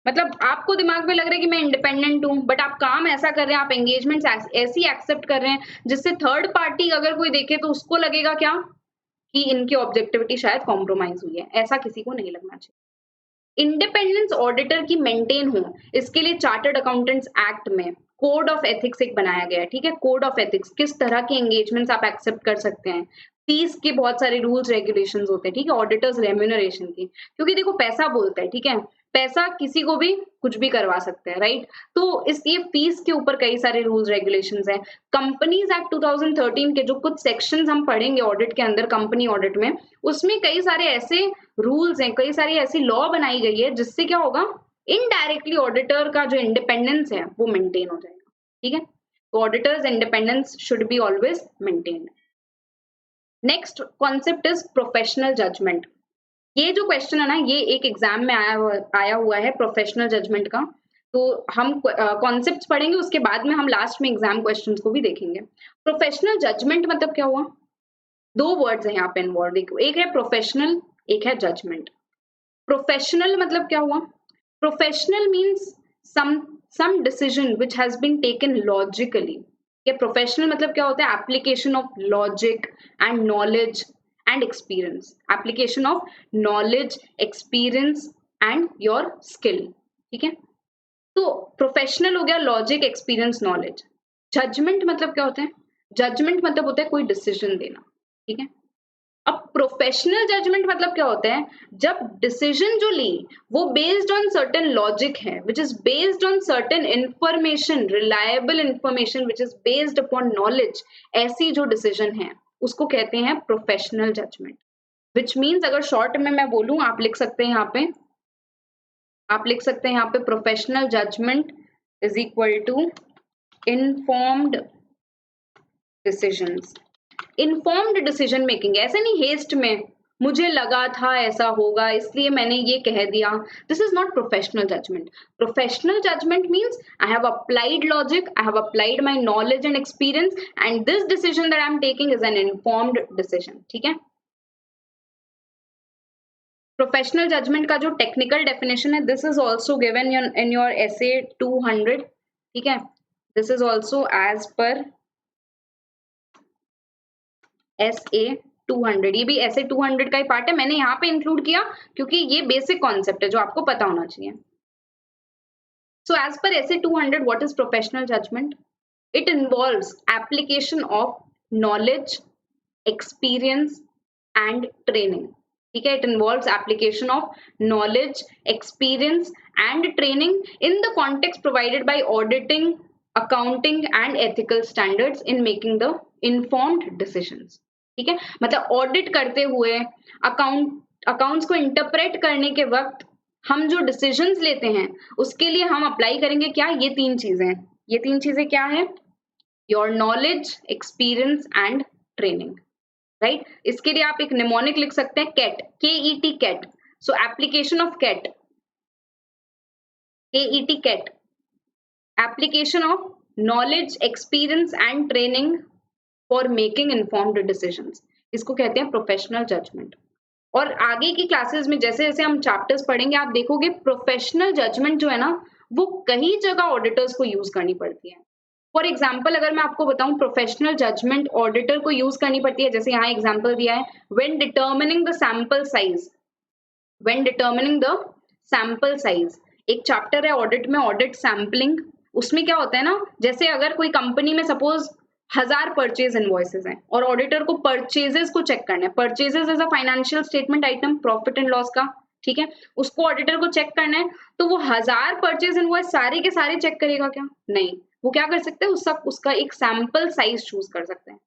मतलब आपको दिमाग में लग रहा है कि मैं इंडिपेंडेंट हूँ, बट आप काम ऐसा कर रहे हैं, आप एंगेजमेंट ऐसी एक्सेप्ट कर रहे हैं जिससे थर्ड पार्टी अगर कोई देखे तो उसको लगेगा क्या कि इनकी ऑब्जेक्टिविटी शायद कॉम्प्रोमाइज हुई है. ऐसा किसी को नहीं लगना चाहिए. इंडिपेंडेंस ऑडिटर की मेंटेन हो, इसके लिए चार्टर्ड अकाउंटेंट्स एक्ट में कोड ऑफ एथिक्स एक बनाया गया है. ठीक है. कोड ऑफ एथिक्स, किस तरह के एंगेजमेंट्स आप एक्सेप्ट कर सकते हैं, फीस के बहुत सारे रूल्स रेगुलेशंस होते हैं. ठीक है. ऑडिटर्स रेम्यूनरेशन की, क्योंकि देखो पैसा बोलता है. ठीक है. पैसा किसी को भी कुछ भी करवा सकते हैं, राइट. तो ये फीस के ऊपर कई सारे रूल्स रेगुलेशंस हैं. कंपनीज एक्ट 2013 के जो कुछ सेक्शंस हम पढ़ेंगे ऑडिट के अंदर, कंपनी ऑडिट में, उसमें कई सारे ऐसे रूल्स हैं, कई सारी ऐसी लॉ बनाई गई है जिससे क्या होगा, इनडायरेक्टली ऑडिटर का जो इंडिपेंडेंस है वो मेंटेन हो जाएगा. ठीक है. तो auditor's independence should be always maintained. Next concept is professional judgement. ये जो क्वेश्चन है ना, ये एक एग्जाम में आया हुआ है प्रोफेशनल जजमेंट का. तो हम कॉन्सेप्ट्स पढ़ेंगे, उसके बाद में हम लास्ट में एग्जाम क्वेश्चंस को भी देखेंगे। प्रोफेशनल जजमेंट मतलब क्या हुआ? दो वर्ड्स हैं यहाँ पे इन्वॉल्व, एक है प्रोफेशनल, एक है जजमेंट। प्रोफेशनल मतलब क्या हुआ? Professional means some decision which has been taken logically। ये प्रोफेशनल मतलब क्या होता है? Application of logic and knowledge and experience, application of knowledge, experience and your skill, ठीक है। तो प्रोफेशनल हो गया लॉजिक, एक्सपीरियंस, नॉलेज। जजमेंट मतलब क्या होता है? जजमेंट मतलब होता है कोई डिसीजन देना, ठीक है। अब प्रोफेशनल जजमेंट मतलब क्या होता है? जब डिसीजन जो ली वो बेस्ड ऑन सर्टेन लॉजिक है, which is based on certain information, reliable information, which is based upon knowledge, ऐसी जो डिसीजन है उसको कहते हैं प्रोफेशनल जजमेंट। विच मीन्स, अगर शॉर्ट में मैं बोलूं, आप लिख सकते हैं यहाँ पे, आप लिख सकते हैं यहाँ पे professional judgement is equal to informed decisions. Informed decision making, ऐसे नहीं हेस्ट में मुझे लगा था ऐसा होगा इसलिए मैंने ये कह दिया, this is not professional judgement. Professional judgement means I have applied logic, I have applied my knowledge and experience and this decision that I am taking is an informed decision, ठीक है। प्रोफेशनल जजमेंट का जो technical definition है, this is also given in your SA 200, ठीक है। This is also as per SA 200, ये भी ऐसे 200 का ही पार्ट है, मैंने यहाँ पे इंक्लूड किया क्योंकि ये बेसिक कॉन्सेप्ट है जो आपको पता होना चाहिए। So as per SA 200, what is professional judgment? It involves application of knowledge, experience and training, ठीक है। It involves application of knowledge, experience and training in the context provided by auditing, accounting and ethical standards in making the informed decisions, ठीक है। मतलब audit करते हुए, accounts को interpret करने के वक्त हम जो डिसीजंस लेते हैं उसके लिए हम अप्लाई करेंगे क्या? ये तीन चीजें, ये तीन चीजें क्या है? Your knowledge, experience and training, right. इसके लिए आप एक निमोनिक लिख सकते हैं, KET, KET, KET. So application of KET, KET, KET, application of knowledge, experience and training for making informed decisions, इसको कहते हैं प्रोफेशनल जजमेंट। और आगे की क्लासेस में जैसे जैसे हम चैप्टर्स पढ़ेंगे आप देखोगे प्रोफेशनल जजमेंट जो है ना वो कई जगह ऑडिटर्स को यूज करनी पड़ती है। फॉर एग्जाम्पल अगर मैं आपको बताऊं, प्रोफेशनल जजमेंट ऑडिटर को यूज करनी पड़ती है, जैसे यहाँ एग्जाम्पल दिया है, when determining the sample size, when determining the sample size. एक चैप्टर है ऑडिट में, ऑडिट सैम्पलिंग। उसमें क्या होता है ना, जैसे अगर कोई कंपनी में सपोज 1000 परचेज इनवॉइसेस हैं और ऑडिटर को परचेजेस को चेक करना है। Purchases is a financial statement item, profit and loss का, ठीक है। उसको ऑडिटर को चेक करना है, तो वो 1000 परचेज इनवॉइस सारे के सारे चेक करेगा क्या? नहीं। वो क्या कर सकते हैं, उसका एक सैंपल साइज चूज कर सकते हैं।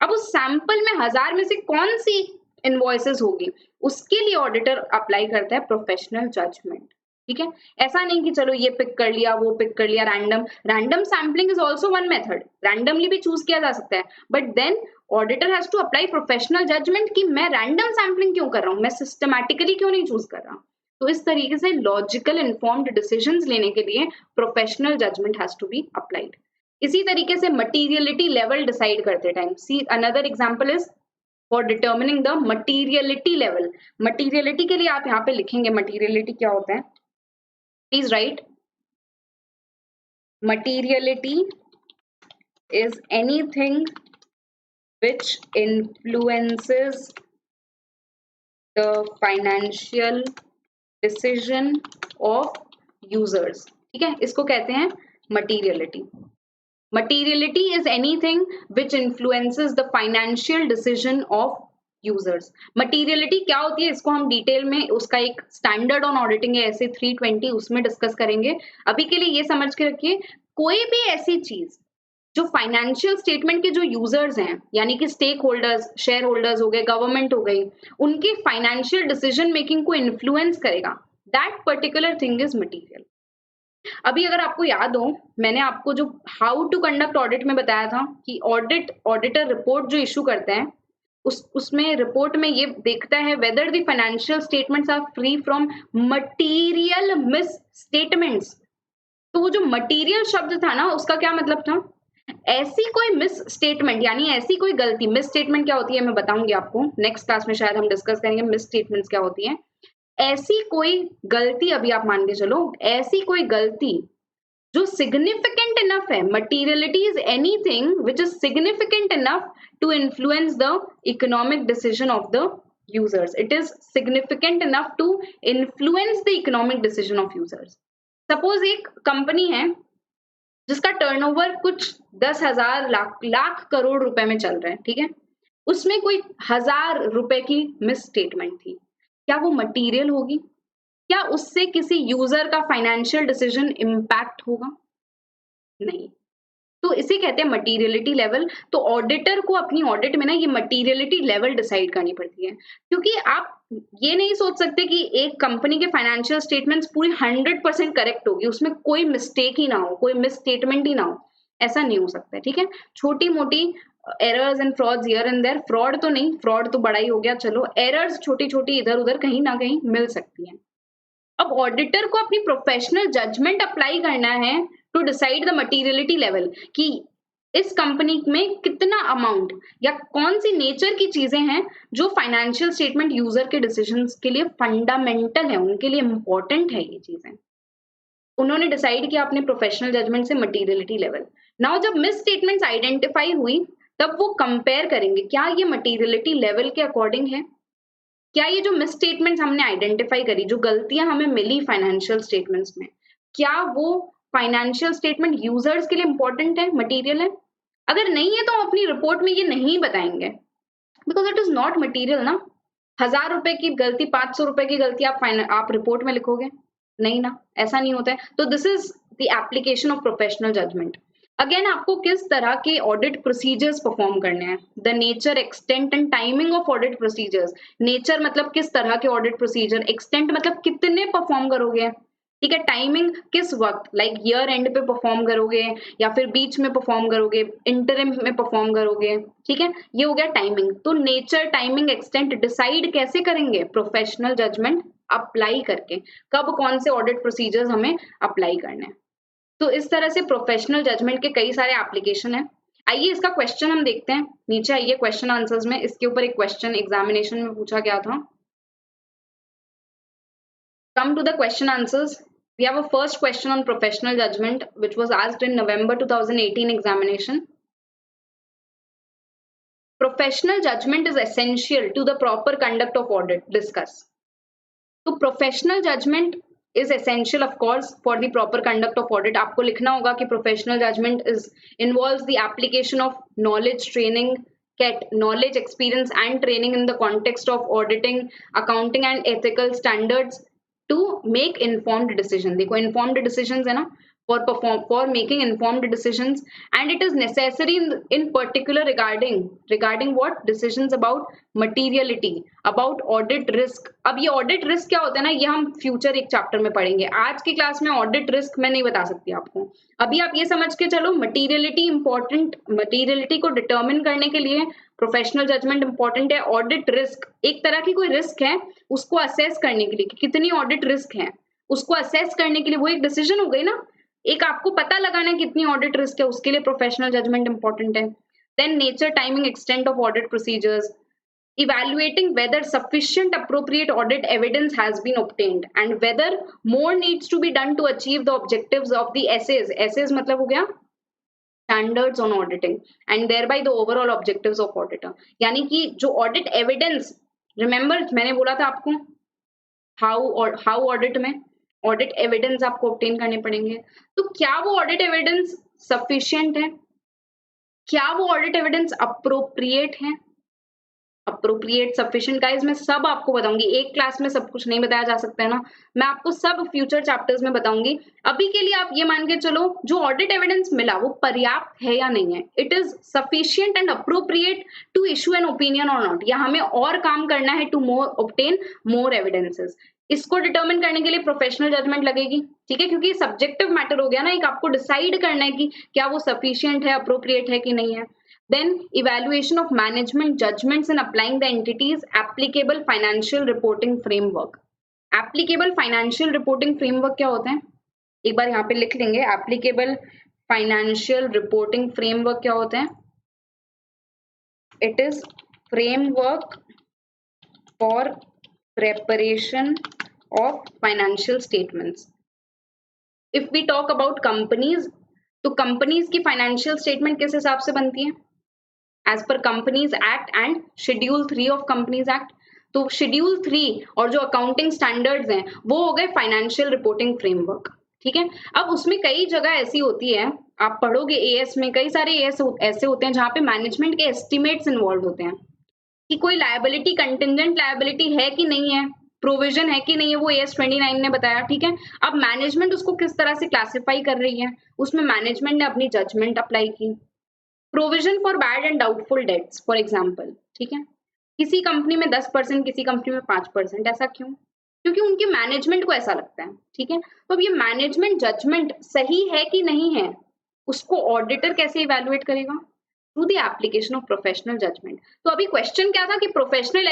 अब उस सैंपल में 1000 में से कौन सी इनवॉइसेस होगी, उसके लिए ऑडिटर अप्लाई करता है प्रोफेशनल जजमेंट, ठीक है। ऐसा नहीं कि चलो ये पिक कर लिया, वो पिक कर लिया, random sampling is also one method, randomly भी चूज किया जा सकता है, but then auditor has to apply professional judgement कि मैं रैंडम सैम्पलिंग क्यों कर रहा हूँ, मैं सिस्टमैटिकली क्यों नहीं चूज कर रहा। तो इस तरीके से लॉजिकल इन्फॉर्म्ड डिसीजंस लेने के लिए professional judgement has to be applied. इसी तरीके से मटीरियलिटी लेवल डिसाइड करते time, see another example is for determining the materiality level. Materiality के लिए आप यहाँ पे लिखेंगे मटीरियलिटी क्या होता है, please right. Materiality is anything which influences the financial decision of users, ठीक है। इसको कहते हैं materiality। Materiality is anything which influences the financial decision of users. Materiality क्या होती है इसको हम डिटेल में, उसका एक स्टैंडर्ड ऑन ऑडिटिंग है ऐसे 320, उसमें डिस्कस करेंगे। अभी के लिए ये समझ के रखिए, कोई भी ऐसी चीज जो फाइनेंशियल स्टेटमेंट के जो यूजर्स हैं, यानी कि स्टेक होल्डर्स, शेयर होल्डर्स हो गए, गवर्नमेंट हो गई, उनकी फाइनेंशियल डिसीजन मेकिंग को इन्फ्लुएंस करेगा, that particular thing is material. अभी अगर आपको याद हो, मैंने आपको जो हाउ टू कंडक्ट ऑडिट में बताया था कि ऑडिटर रिपोर्ट जो इशू करते हैं उसमें रिपोर्ट में ये देखता है whether the financial statements are free from material misstatements. तो वो जो मटेरियल शब्द था ना, उसका क्या मतलब था? ऐसी कोई मिस स्टेटमेंट, यानी ऐसी कोई गलती। मिस स्टेटमेंट क्या होती है मैं बताऊंगी आपको, नेक्स्ट क्लास में शायद हम डिस्कस करेंगे मिस स्टेटमेंट्स क्या होती है। ऐसी कोई गलती, अभी आप मान के चलो, ऐसी कोई गलती जो सिग्निफिकेंट इनफ है। Materiality is anything which is significant enough to influence the economic decision of the users. It is significant enough to influence the economic decision of users. Suppose एक कंपनी है जिसका टर्नओवर कुछ 10,000 लाख करोड़ रुपए में चल रहा है, ठीक है, उसमें कोई 1,000 रुपए की मिस स्टेटमेंट थी, क्या वो मटीरियल होगी? क्या उससे किसी यूजर का फाइनेंशियल डिसीजन इंपैक्ट होगा? नहीं। तो इसे कहते हैं मटीरियलिटी लेवल। तो ऑडिटर को अपनी ऑडिट में ना ये मटीरियलिटी लेवल डिसाइड करनी पड़ती है, क्योंकि आप ये नहीं सोच सकते कि एक कंपनी के फाइनेंशियल स्टेटमेंट्स पूरी 100% करेक्ट होगी, उसमें कोई मिस्टेक ही ना हो, कोई मिस स्टेटमेंट ही ना हो, ऐसा नहीं हो सकता है, ठीक है। छोटी मोटी errors and frauds here and there, fraud तो नहीं, फ्रॉड तो बड़ा ही हो गया, चलो एरर्स छोटी छोटी इधर उधर कहीं ना कहीं मिल सकती है। अब ऑडिटर को अपनी प्रोफेशनल जजमेंट अप्लाई करना है to decide the materiality level, कि इस कंपनी में कितना अमाउंट या कौन सी नेचर की चीजें हैं जो फाइनेंशियल स्टेटमेंट यूजर के डिसीजंस के लिए फंडामेंटल है, उनके लिए इंपॉर्टेंट है ये चीजें। उन्होंने डिसाइड किया अपने प्रोफेशनल जजमेंट से मटीरियलिटी लेवल। नाउ जब मिस स्टेटमेंट्स आइडेंटिफाई हुई, तब वो कंपेयर करेंगे क्या ये मटीरियलिटी लेवल के अकॉर्डिंग है, क्या ये जो मिस स्टेटमेंट्स हमने आइडेंटिफाई करी, जो गलतियां हमें मिली फाइनेंशियल स्टेटमेंट्स में, क्या वो फाइनेंशियल स्टेटमेंट यूजर्स के लिए इंपॉर्टेंट है, मटीरियल है? अगर नहीं है तो हम अपनी रिपोर्ट में ये नहीं बताएंगे, because it is not material ना। 1,000 रुपए की गलती, 500 रुपए की गलती आप रिपोर्ट में लिखोगे? नहीं ना, ऐसा नहीं होता है। तो this is the application of professional judgement. Again आपको किस तरह के ऑडिट प्रोसीजर्स परफॉर्म करने हैं, the nature, extent and timing of audit procedures. Nature मतलब किस तरह के ऑडिट प्रोसीजर, एक्सटेंट मतलब कितने परफॉर्म करोगे, ठीक है, टाइमिंग किस वक्त, लाइक ईयर एंड पे परफॉर्म करोगे या फिर बीच में परफॉर्म करोगे, इंटरिम में परफॉर्म करोगे, ठीक है, ये हो गया टाइमिंग। तो नेचर, टाइमिंग, एक्सटेंट डिसाइड कैसे करेंगे? प्रोफेशनल जजमेंट अप्लाई करके, कब कौन से ऑडिट प्रोसीजर्स हमें अप्लाई करने हैं। तो इस तरह से प्रोफेशनल जजमेंट के कई सारे एप्लीकेशन हैं। आइए इसका क्वेश्चन हम देखते हैं, नीचे आइए क्वेश्चन आंसर्स में, इसके ऊपर एक क्वेश्चन एग्जामिनेशन में पूछा गया था। Come to the question answers. We have a first question on professional judgment, which was asked in November 2018 examination. Professional judgment is essential to the proper conduct of audit. Discuss. तो professional judgment is essential, of course, for the proper conduct of audit. आपको लिखना होगा कि professional judgment involves the application of knowledge, training, knowledge, experience, and training in the context of auditing, accounting, and ethical standards to make informed decision. देखो informed decisions है ना, for making informed decisions, and it is necessary in particular regarding what decisions about materiality, about audit risk. अब ये audit risk क्या होता है ना, ये हम future एक chapter में पढ़ेंगे। आज की क्लास में audit risk मैं नहीं बता सकती आपको। अभी आप ये समझ के चलो materiality important, materiality को determine करने के लिए प्रोफेशनल जजमेंट इंपॉर्टेंट है। ऑडिट रिस्क एक तरह की कोई रिस्क है, उसको असेस करने के लिए कि कितनी ऑडिट रिस्क है, उसको असेस करने के लिए वो एक डिसीजन हो गई ना, एक आपको पता लगाना है कितनी ऑडिट रिस्क है, उसके लिए प्रोफेशनल जजमेंट इंपॉर्टेंट है। Then nature, timing, extent of audit procedures, evaluating whether sufficient appropriate audit evidence has been obtained and whether more needs to be done to achieve the objectives of the essays. essays मतलब हो गया standards on auditing and thereby the overall objectives of auditor. यानी कि जो audit evidence, remember मैंने बोला था आपको how audit में audit evidence आपको obtain करने पड़ेंगे। तो क्या वो audit evidence sufficient है, क्या वो audit evidence appropriate है, अप्रोप्रिएट, सफिशिएंट, गाइस मैं सब आपको बताऊंगी, एक क्लास में सब कुछ नहीं बताया जा सकता है ना, मैं आपको सब फ्यूचर चैप्टर्स में बताऊंगी। अभी के लिए आप ये मान के चलो जो ऑडिट एविडेंस मिला वो पर्याप्त है या नहीं है, it is sufficient and appropriate to issue an opinion और नॉट, या हमें और काम करना है टू ऑब्टेन मोर एविडेंसेस। इसको डिटरमिन करने के लिए प्रोफेशनल जजमेंट लगेगी, ठीक है, क्योंकि सब्जेक्टिव मैटर हो गया ना, एक आपको डिसाइड करना है कि क्या वो सफिशिएंट है, अप्रोप्रिएट है कि नहीं है। Then evaluation of management judgments in applying the entities applicable financial reporting framework. Applicable financial reporting framework क्या होता है? एक बार यहाँ पे लिख लेंगे, एप्लीकेबल फाइनेंशियल रिपोर्टिंग फ्रेमवर्क क्या होते हैं? It is framework for preparation of financial statements. If we talk about companies, तो कंपनीज की फाइनेंशियल स्टेटमेंट किस हिसाब से बनती है? As per companies act and schedule 3 of companies act. तो शेड्यूल 3 और जो अकाउंटिंग स्टैंडर्ड्स हैं वो हो गए फाइनेंशियल रिपोर्टिंग फ्रेमवर्क, ठीक है। अब उसमें कई जगह ऐसी होती है, आप पढ़ोगे एएस में, कई सारे एएस ऐसे होते हैं जहाँ पे मैनेजमेंट के एस्टिमेट्स इन्वॉल्व होते हैं कि कोई लायबिलिटी, कंटिंजेंट लायबिलिटी है कि नहीं है, प्रोविजन है कि नहीं है, वो एएस 29 ने बताया, ठीक है। अब मैनेजमेंट उसको किस तरह से क्लासिफाई कर रही है, उसमें मैनेजमेंट ने अपनी जजमेंट अप्लाई की। Provision for bad and doubtful debts for example, ठीक है, किसी कंपनी में 10%, किसी कंपनी में 5%, ऐसा क्यों? क्योंकि उनके मैनेजमेंट को ऐसा लगता है, ठीक है। तो अब ये मैनेजमेंट जजमेंट सही है कि नहीं है, उसको ऑडिटर कैसे इवैल्यूएट करेगा? Through the application of professional judgement. तो अभी क्वेश्चन क्या था कि प्रोफेशनल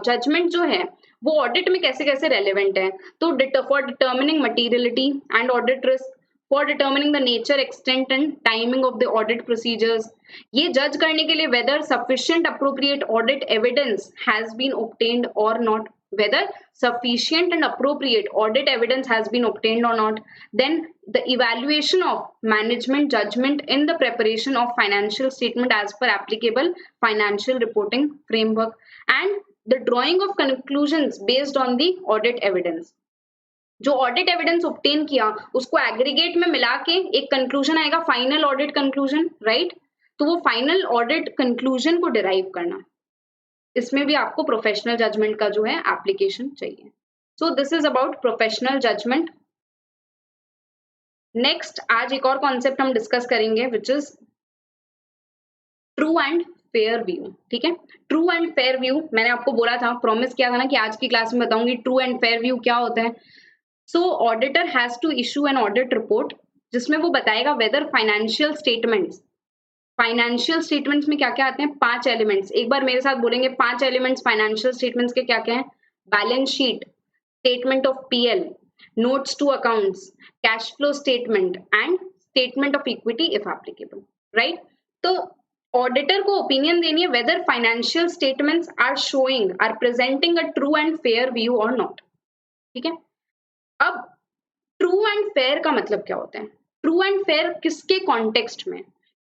जजमेंट जो है वो ऑडिट में कैसे कैसे रेलेवेंट है? तो for determining materiality and audit risk, for determining the nature, extent and timing of the audit procedures, ये जज करने के लिए whether sufficient appropriate audit evidence has been obtained और not, whether sufficient and appropriate audit evidence has been obtained or not, then the evaluation of management judgment in the preparation of financial statement as per applicable financial reporting framework, and the drawing of conclusions based on the audit evidence। जो audit evidence obtain किया उसको aggregate में मिला के एक conclusion आएगा, final audit conclusion, right. तो वो फाइनल ऑडिट कंक्लूजन को डिराइव करना, इसमें भी आपको प्रोफेशनल जजमेंट का जो है एप्लीकेशन चाहिए। So this is about professional judgment. Next आज एक और कॉन्सेप्ट हम डिस्कस करेंगे which is true and fair view, ठीक है। ट्रू एंड फेयर व्यू मैंने आपको बोला था, प्रॉमिस किया था ना कि आज की क्लास में बताऊंगी ट्रू एंड फेयर व्यू क्या होता है। So auditor has to issue an audit report जिसमें वो बताएगा whether financial statements, financial statements में क्या क्या आते हैं? 5 एलिमेंट्स, एक बार मेरे साथ बोलेंगे 5 एलिमेंट्स फाइनेंशियल स्टेटमेंट्स के क्या क्या हैं? Balance sheet, statement of PL, notes to accounts, cash flow statement and statement of equity if applicable, right. तो ऑडिटर को ओपिनियन देनी है whether financial statements are showing, are presenting a true and fair view और not, ठीक है। अब true and fair का मतलब क्या होता है? ट्रू एंड फेयर किसके कॉन्टेक्स्ट में?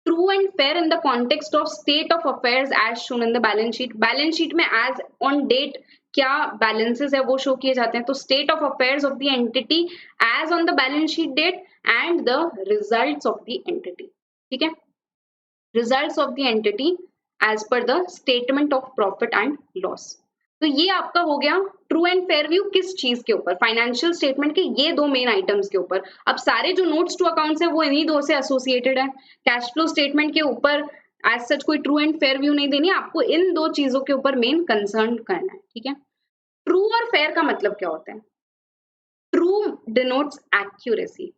True and fair in the context of state of affairs as shown in the balance sheet. Balance sheet में एज ऑन डेट क्या बैलेंसेस है वो शो किए जाते हैं। तो state of affairs of the entity as on the balance sheet date and the results of the entity, ठीक है, results of the entity as per the statement of profit and loss. तो ये आपका हो गया ट्रू एंड फेयर व्यू किस चीज के ऊपर? फाइनेंशियल स्टेटमेंट के ये 2 मेन आइटम्स के ऊपर। अब सारे जो नोट्स टू अकाउंट्स है वो इन्हीं 2 से एसोसिएटेड है। कैश फ्लो स्टेटमेंट के ऊपर एज सच कोई ट्रू एंड फेयर व्यू नहीं देनी, आपको इन 2 चीजों के ऊपर मेन कंसर्न करना है, ठीक है। ट्रू और फेयर का मतलब क्या होता है? True denotes accuracy,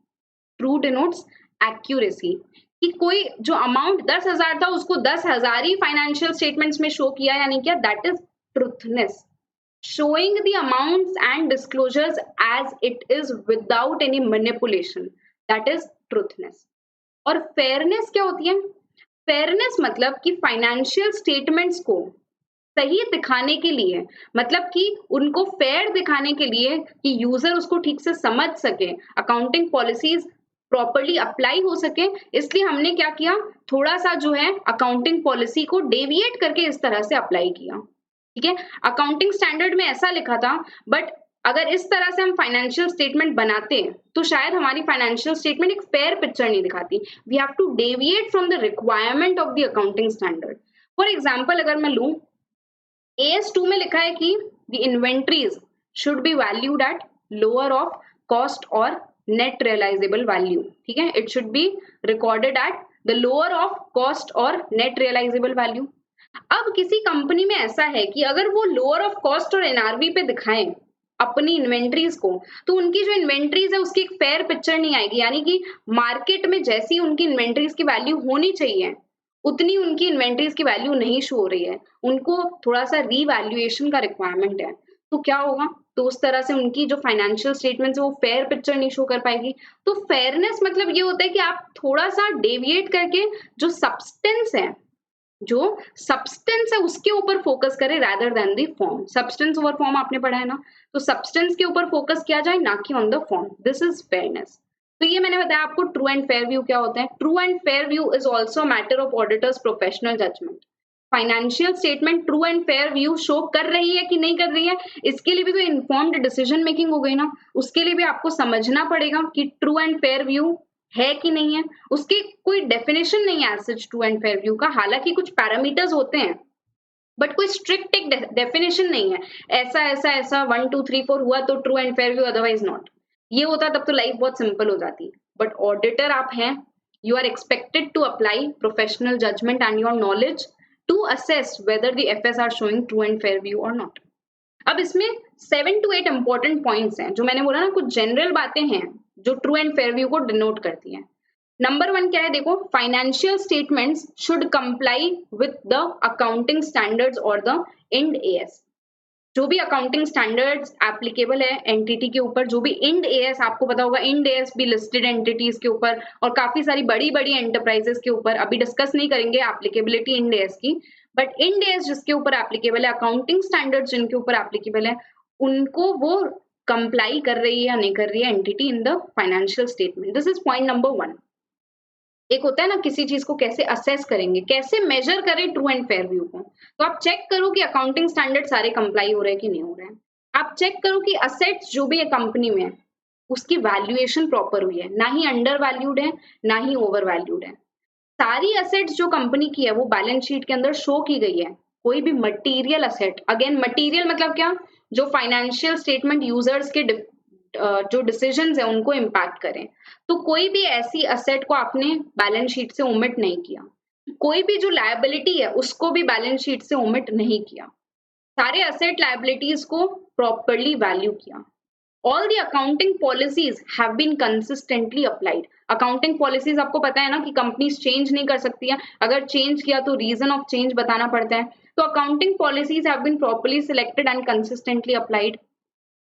true denotes accuracy, कि कोई जो अमाउंट 10,000 था उसको 10,000 ही फाइनेंशियल स्टेटमेंट्स में शो किया या नहीं किया, that is truthness, showing the amounts and disclosures as it is without any manipulation, that is truthness। और fairness क्या होती है? fairness मतलब कि फाइनेंशियल स्टेटमेंट्स को सही दिखाने के लिए, मतलब कि उनको फेयर दिखाने के लिए कि यूजर उसको ठीक से समझ सके, अकाउंटिंग पॉलिसीज प्रॉपर्ली अप्लाई हो सके, इसलिए हमने क्या किया, थोड़ा सा जो है अकाउंटिंग पॉलिसी को डेविएट करके इस तरह से अप्लाई किया, ठीक है। अकाउंटिंग स्टैंडर्ड में ऐसा लिखा था, बट अगर इस तरह से हम फाइनेंशियल स्टेटमेंट बनाते तो शायद हमारी फाइनेंशियल स्टेटमेंट एक फेयर पिक्चर नहीं दिखाती। We have to deviate from the requirement of the accounting standard. For example अगर मैं लूं, AS2 में लिखा है कि the inventories should be valued at lower of cost और नेट रियलाइजेबल वैल्यू, ठीक है, it should be recorded at the lower of cost और नेट रियलाइजेबल वैल्यू। अब किसी कंपनी में ऐसा है कि अगर वो लोअर ऑफ कॉस्ट और NRV पे दिखाएं अपनी इन्वेंट्रीज को, तो उनकी जो इन्वेंट्रीज है उसकी एक फेयर पिक्चर नहीं आएगी, यानी कि मार्केट में जैसी उनकी इन्वेंट्रीज की वैल्यू होनी चाहिए उतनी उनकी इन्वेंट्रीज की वैल्यू नहीं शो हो रही है, उनको थोड़ा सा रीवैल्यूएशन का रिक्वायरमेंट है। तो क्या होगा? तो उस तरह से उनकी जो फाइनेंशियल स्टेटमेंट्स है वो फेयर पिक्चर नहीं शो कर पाएगी। तो फेयरनेस मतलब ये होता है कि आप थोड़ा सा डेविएट करके जो सब्सटेंस है उसके ऊपर फोकस करें rather than the form. Substance over form आपने पढ़ा है ना, तो सब्सटेंस के ऊपर फोकस किया जाए ना कि on the form. This is fairness. तो ये मैंने बताया आपको ट्रू एंड फेयर व्यू क्या होता है। True and fair view is also matter of auditor's professional judgment. Financial statement true and fair view show कर रही है कि नहीं कर रही है, इसके लिए भी तो इन्फॉर्म्ड डिसीजन मेकिंग हो गई ना। उसके लिए भी आपको समझना पड़ेगा कि ट्रू एंड फेयर व्यू है कि नहीं है। उसकी कोई डेफिनेशन नहीं है सच ट्रू एंड फेयर व्यू का, हालांकि कुछ पैरामीटर्स होते हैं बट कोई स्ट्रिक्ट एक डेफिनेशन नहीं है। ऐसा ऐसा ऐसा 1 2 3 4 हुआ तो true and fair view, otherwise not. ये होता तब तो लाइफ बहुत सिंपल हो जाती। बट ऑडिटर आप हैं, you are expected to apply professional judgment and your knowledge to assess whether the FS are showing true and fair view और नॉट। अब इसमें 7 to 8 इंपॉर्टेंट पॉइंट्स हैं, जो मैंने बोला ना, कुछ जनरल बातें हैं जो ट्रू एंड फेयर व्यू को डिनोट करती हैं। नंबर 1 क्या है, देखो, financial statements should comply with the accounting standards और द इंड एएस। जो भी अकाउंटिंग स्टैंडर्ड्स एप्लीकेबल है एंटिटी के ऊपर, जो भी इंड एएस, आपको पता होगा इंड एएस भी लिस्टेड एंटिटीज के ऊपर और काफी सारी बड़ी बड़ी एंटरप्राइजेस के ऊपर, अभी डिस्कस नहीं करेंगे एप्लीकेबिलिटी इंड एएस की, बट इंड एएस जिसके ऊपर एप्लीकेबल है, अकाउंटिंग स्टैंडर्ड्स जिनके ऊपर एप्लीकेबल है, उनको वो कंप्लाई कर रही है या नहीं कर रही है entity in the financial statement. This is point number 1। एक होता है ना, किसी चीज को कैसे असेस करेंगे, कैसे मेजर करें ट्रू एंड फेयर व्यू को। तो आप चेक करो कि अकाउंटिंग स्टैंडर्ड सारे कंप्लाई हो रहे हैं कि नहीं हो रहे हैं। आप चेक करो कि असेट्स जो भी है कंपनी में, उसकी वैल्यूएशन प्रॉपर हुई है, ना ही अंडर वैल्यूड है ना ही ओवर वैल्यूड है। सारी असेट्स जो कंपनी की है वो बैलेंस शीट के अंदर शो की गई है। कोई भी मटीरियल असेट, अगेन मटीरियल मतलब क्या, जो फाइनेंशियल स्टेटमेंट यूजर्स के जो डिसीजंस है उनको इम्पैक्ट करें। तो कोई भी ऐसी असेट को आपने बैलेंस शीट से ओमिट नहीं किया। कोई भी जो लायबिलिटी है उसको भी बैलेंस शीट से ओमिट नहीं किया। सारे असेट लायबिलिटीज को प्रॉपर्ली वैल्यू किया। All the accounting policies have been consistently applied. Accounting policies आपको पता है ना कि कंपनीज चेंज नहीं कर सकती है, अगर चेंज किया तो रीजन ऑफ चेंज बताना पड़ता है। तो accounting policies have been properly selected and consistently applied.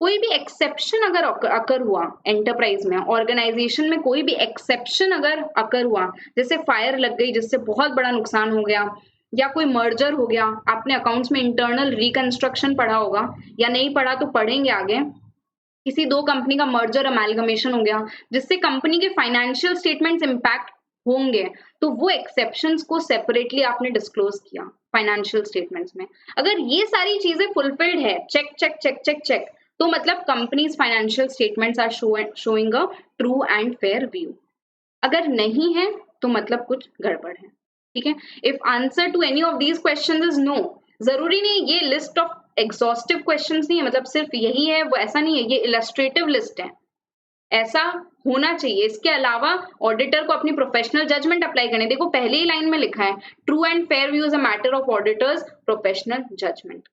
कोई भी एक्सेप्शन अगर अकर हुआ एंटरप्राइज में, ऑर्गेनाइजेशन में कोई भी एक्सेप्शन अगर अकर हुआ, जैसे फायर लग गई जिससे बहुत बड़ा नुकसान हो गया, या कोई मर्जर हो गया, आपने अकाउंट्स में इंटरनल रिकंस्ट्रक्शन पढ़ा होगा या नहीं पढ़ा तो पढ़ेंगे आगे, किसी दो कंपनी का मर्जर अमेलगमेशन हो गया जिससे कंपनी के फाइनेंशियल स्टेटमेंट्स इंपैक्ट होंगे, तो वो एक्सेप्शंस को सेपरेटली आपने डिस्क्लोज किया फाइनेंशियल स्टेटमेंट्स में। अगर ये सारी चीजें फुलफिल्ड है, check check check check check, तो मतलब company's financial statements are showing a true and fair view. अगर नहीं है तो मतलब कुछ गड़बड़ है। ठीक है, if answer to any of these questions is no, जरूरी नहीं ये लिस्ट ऑफ एग्जॉस्टिव क्वेश्चंस नहीं है, मतलब सिर्फ यही है वो ऐसा नहीं है, ये इलस्ट्रेटिव लिस्ट है, ऐसा होना चाहिए। इसके अलावा ऑडिटर को अपनी प्रोफेशनल जजमेंट अप्लाई करनी। देखो पहले ही लाइन में लिखा है, true and fair view is a matter of auditor's professional judgment.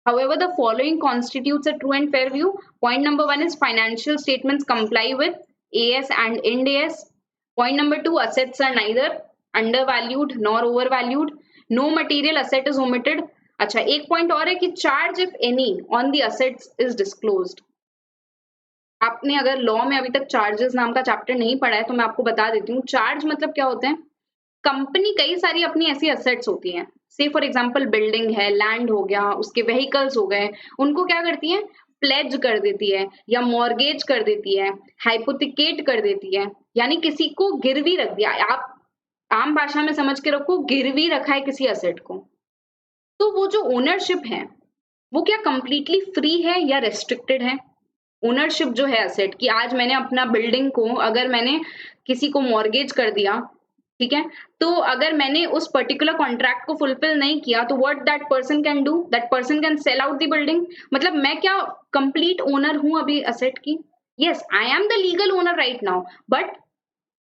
However, the following constitutes a true and fair view. Point number 1 is financial statements comply with AS and Ind AS. Point number 2, assets are neither undervalued nor overvalued. No material asset is omitted. अच्छा, एक point और है कि charge if any on the assets is disclosed. आपने अगर law में अभी तक चार्जेस नाम का चैप्टर नहीं पढ़ा है तो मैं आपको बता देती हूँ। चार्ज मतलब क्या होते हैं, कंपनी कई सारी अपनी ऐसी असेट्स होती हैं, से फॉर एग्जांपल बिल्डिंग है, लैंड हो गया, उसके व्हीकल्स हो गए, उनको क्या करती है, प्लेज कर देती है या मॉर्गेज कर देती है, हाइपोथिकेट कर देती है, यानी किसी को गिरवी रख दिया। आप आम भाषा में समझ के रखो, गिरवी रखा है किसी असेट को। तो वो जो ओनरशिप है वो क्या कंप्लीटली फ्री है या रेस्ट्रिक्टेड है? ओनरशिप जो है असेट की, आज मैंने अपना बिल्डिंग को अगर मैंने किसी को मॉर्गेज कर दिया, ठीक है, तो अगर मैंने उस पर्टिकुलर कॉन्ट्रैक्ट को फुलफिल नहीं किया तो what that person can do, that person can sell out the building. मतलब मैं क्या कंप्लीट ओनर हूं अभी असेट की? Yes, I am the legal owner right now, but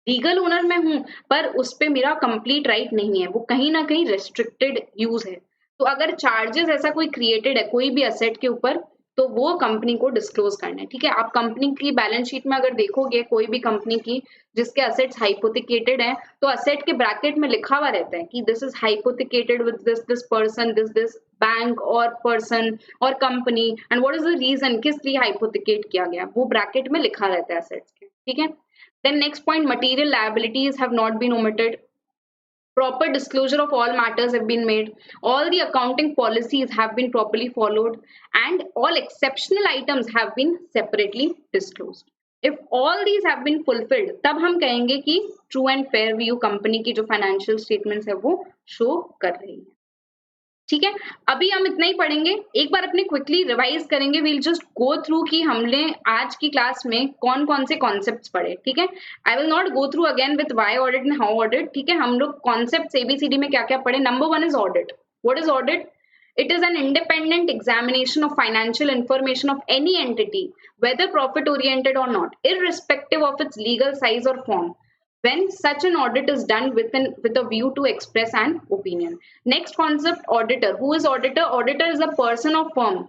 legal owner मैं हूं पर उस पे मेरा कंप्लीट राइट नहीं है, वो कहीं ना कहीं रेस्ट्रिक्टेड यूज है। तो अगर चार्जेस ऐसा कोई क्रिएटेड है कोई भी असेट के ऊपर, तो वो कंपनी को डिस्क्लोज करना है। ठीक है, आप कंपनी की बैलेंस शीट में अगर देखोगे कोई भी कंपनी की जिसके असेट्स हाइपोथिकेटेड हैं, तो असेट के ब्रैकेट में लिखा हुआ रहता है कि this is hypothecated with this person, this bank और पर्सन और company and what is the reason, किस लिए हाइपोथिकेट किया गया, वो ब्रैकेट में लिखा रहता है असेट्स के, ठीक है। Then next point, material liabilities have not been omitted, proper disclosure of all matters have been made, all the accounting policies have been properly followed, and all exceptional items have been separately disclosed. If all these have been fulfilled, तब हम कहेंगे कि true and fair view company की जो financial statements है वो show कर रही है, ठीक है। अभी हम इतना ही पढ़ेंगे, एक बार अपने क्विकली रिवाइज करेंगे, वील जस्ट गो थ्रू कि हमने आज की क्लास में कौन कौन से कॉन्सेप्ट्स पढ़े, ठीक है। I will not go through again with why audit and how audit, ठीक है। हम लोग कॉन्सेप्ट्स एबीसीडी में क्या क्या पढ़े। Number 1 is audit. What is audit? It is an independent examination of financial information of any entity, whether profit oriented or not, irrespective of its legal size or form, when such an audit is done with a view to express an opinion. Next concept, auditor. Who is auditor? Auditor is a person or firm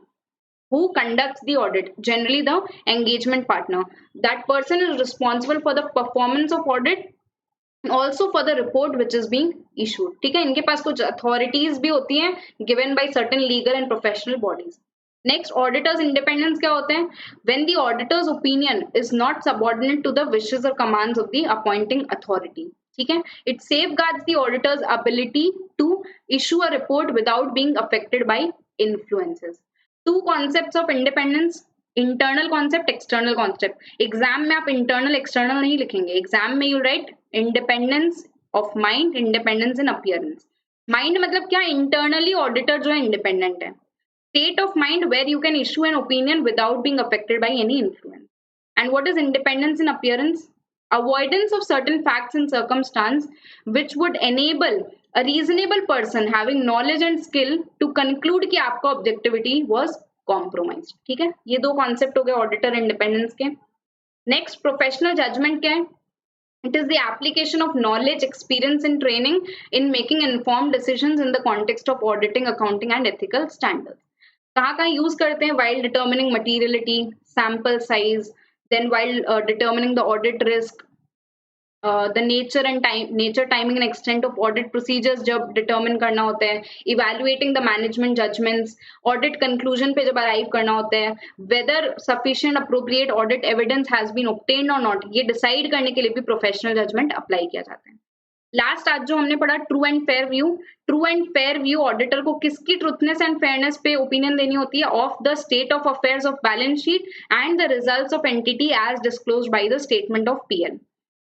who conducts the audit, generally the engagement partner. That person is responsible for the performance of audit, also for the report which is being issued, ठीक है। इनके पास कुछ authorities भी होती हैं given by certain legal and professional bodies. Next, auditor's independence क्या होते हैं? When the auditor's opinion is not subordinate to the wishes or commands of the appointing authority, ठीक है। It safeguards the auditor's ability to issue a report without being affected by influences. Two concepts of independence, internal concept, external concept. Exam में आप internal external नहीं लिखेंगे, exam में you write independence of mind, independence in appearance. Mind मतलब क्या? Internally auditor जो है independent है। State of mind where you can issue an opinion without being affected by any influence. And what is independence in appearance? Avoidance of certain facts and circumstance which would enable a reasonable person having knowledge and skill to conclude कि आपका objectivity was compromised, ठीक है। ये दो concept हो गए auditor independence के। Next, professional judgement क्या है? It is the application of knowledge, experience and training in making informed decisions in the context of auditing, accounting and ethical standards. कहाँ कहाँ यूज करते हैं? While determining materiality, sample size, then while determining the audit risk, the nature and timing and extent of audit procedures जब determine करना होता है, evaluating the management judgments, audit conclusion पे जब arrive करना होता है, whether sufficient appropriate audit evidence has been obtained or not, ये decide करने के लिए भी professional judgment apply किया जाता है। लास्ट आज जो हमने पढ़ा true and fair view. True and fair view auditor को किसकी ट्रूथनेस एंड फेयरनेस पे ओपिनियन देनी होती है? Of the state of affairs of balance sheet and the results of entity as disclosed by the statement of PL,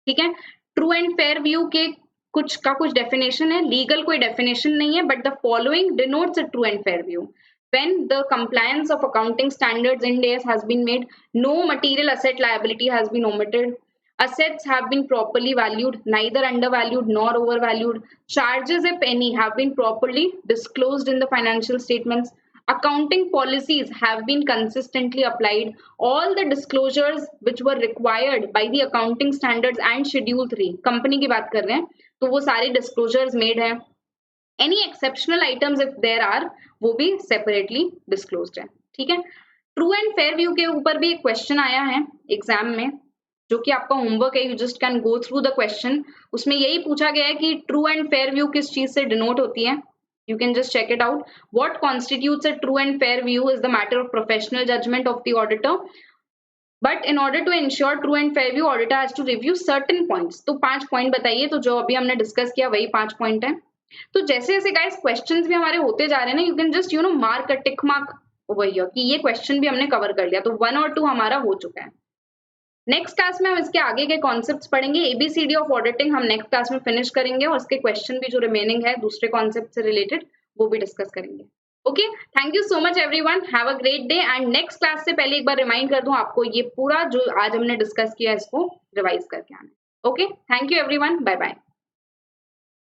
ठीक है। True and fair view के कुछ डेफिनेशन है, लीगल कोई डेफिनेशन नहीं है, but the following denotes a true and fair view. When the compliance of accounting standards in Ind AS has been made, no material asset liability has been omitted. Assets have been properly valued, neither undervalued nor overvalued. Charges, if any, have been properly disclosed in the financial statements. Accounting policies have been consistently applied. All the disclosures which were required by the accounting standards and Schedule 3, company की बात कर रहे हैं, तो वो सारे disclosures made हैं। Any exceptional items if there are, वो भी separately disclosed है, ठीक है। ट्रू एंड फेयर व्यू के ऊपर भी एक क्वेश्चन आया है एग्जाम में, जो कि आपका होमवर्क है, you just can go through the question. उसमें यही पूछा गया है कि ट्रू एंड फेयर व्यू किस चीज से डिनोट होती है। You can just check it out. What constitutes a true and fair view is the matter of professional judgment of the auditor, but in order to ensure true and fair view auditor has to review certain points. तो 5 point बताइए, तो जो अभी हमने discuss किया वही 5 point है। तो जैसे जैसे गाइस क्वेश्चंस भी हमारे होते जा रहे हैं ना, you can just mark a tick mark over here कि ये क्वेश्चन भी हमने कवर कर लिया, तो 1 और 2 हमारा हो चुका है। नेक्स्ट क्लास में हम इसके आगे के कॉन्सेप्ट्स पढ़ेंगे। एबीसीडी ऑफ ऑडिटिंग हम नेक्स्ट क्लास में फिनिश करेंगे और इसके क्वेश्चन भी जो रिमेनिंग है दूसरे कॉन्सेप्ट से रिलेटेड वो भी डिस्कस करेंगे। Okay, thank you so much everyone, have a great day. And next class से पहले एक बार रिमाइंड कर दूं आपको, ये पूरा जो आज हमने डिस्कस किया इसको रिवाइज करके आना। Okay, thank you everyone, bye bye.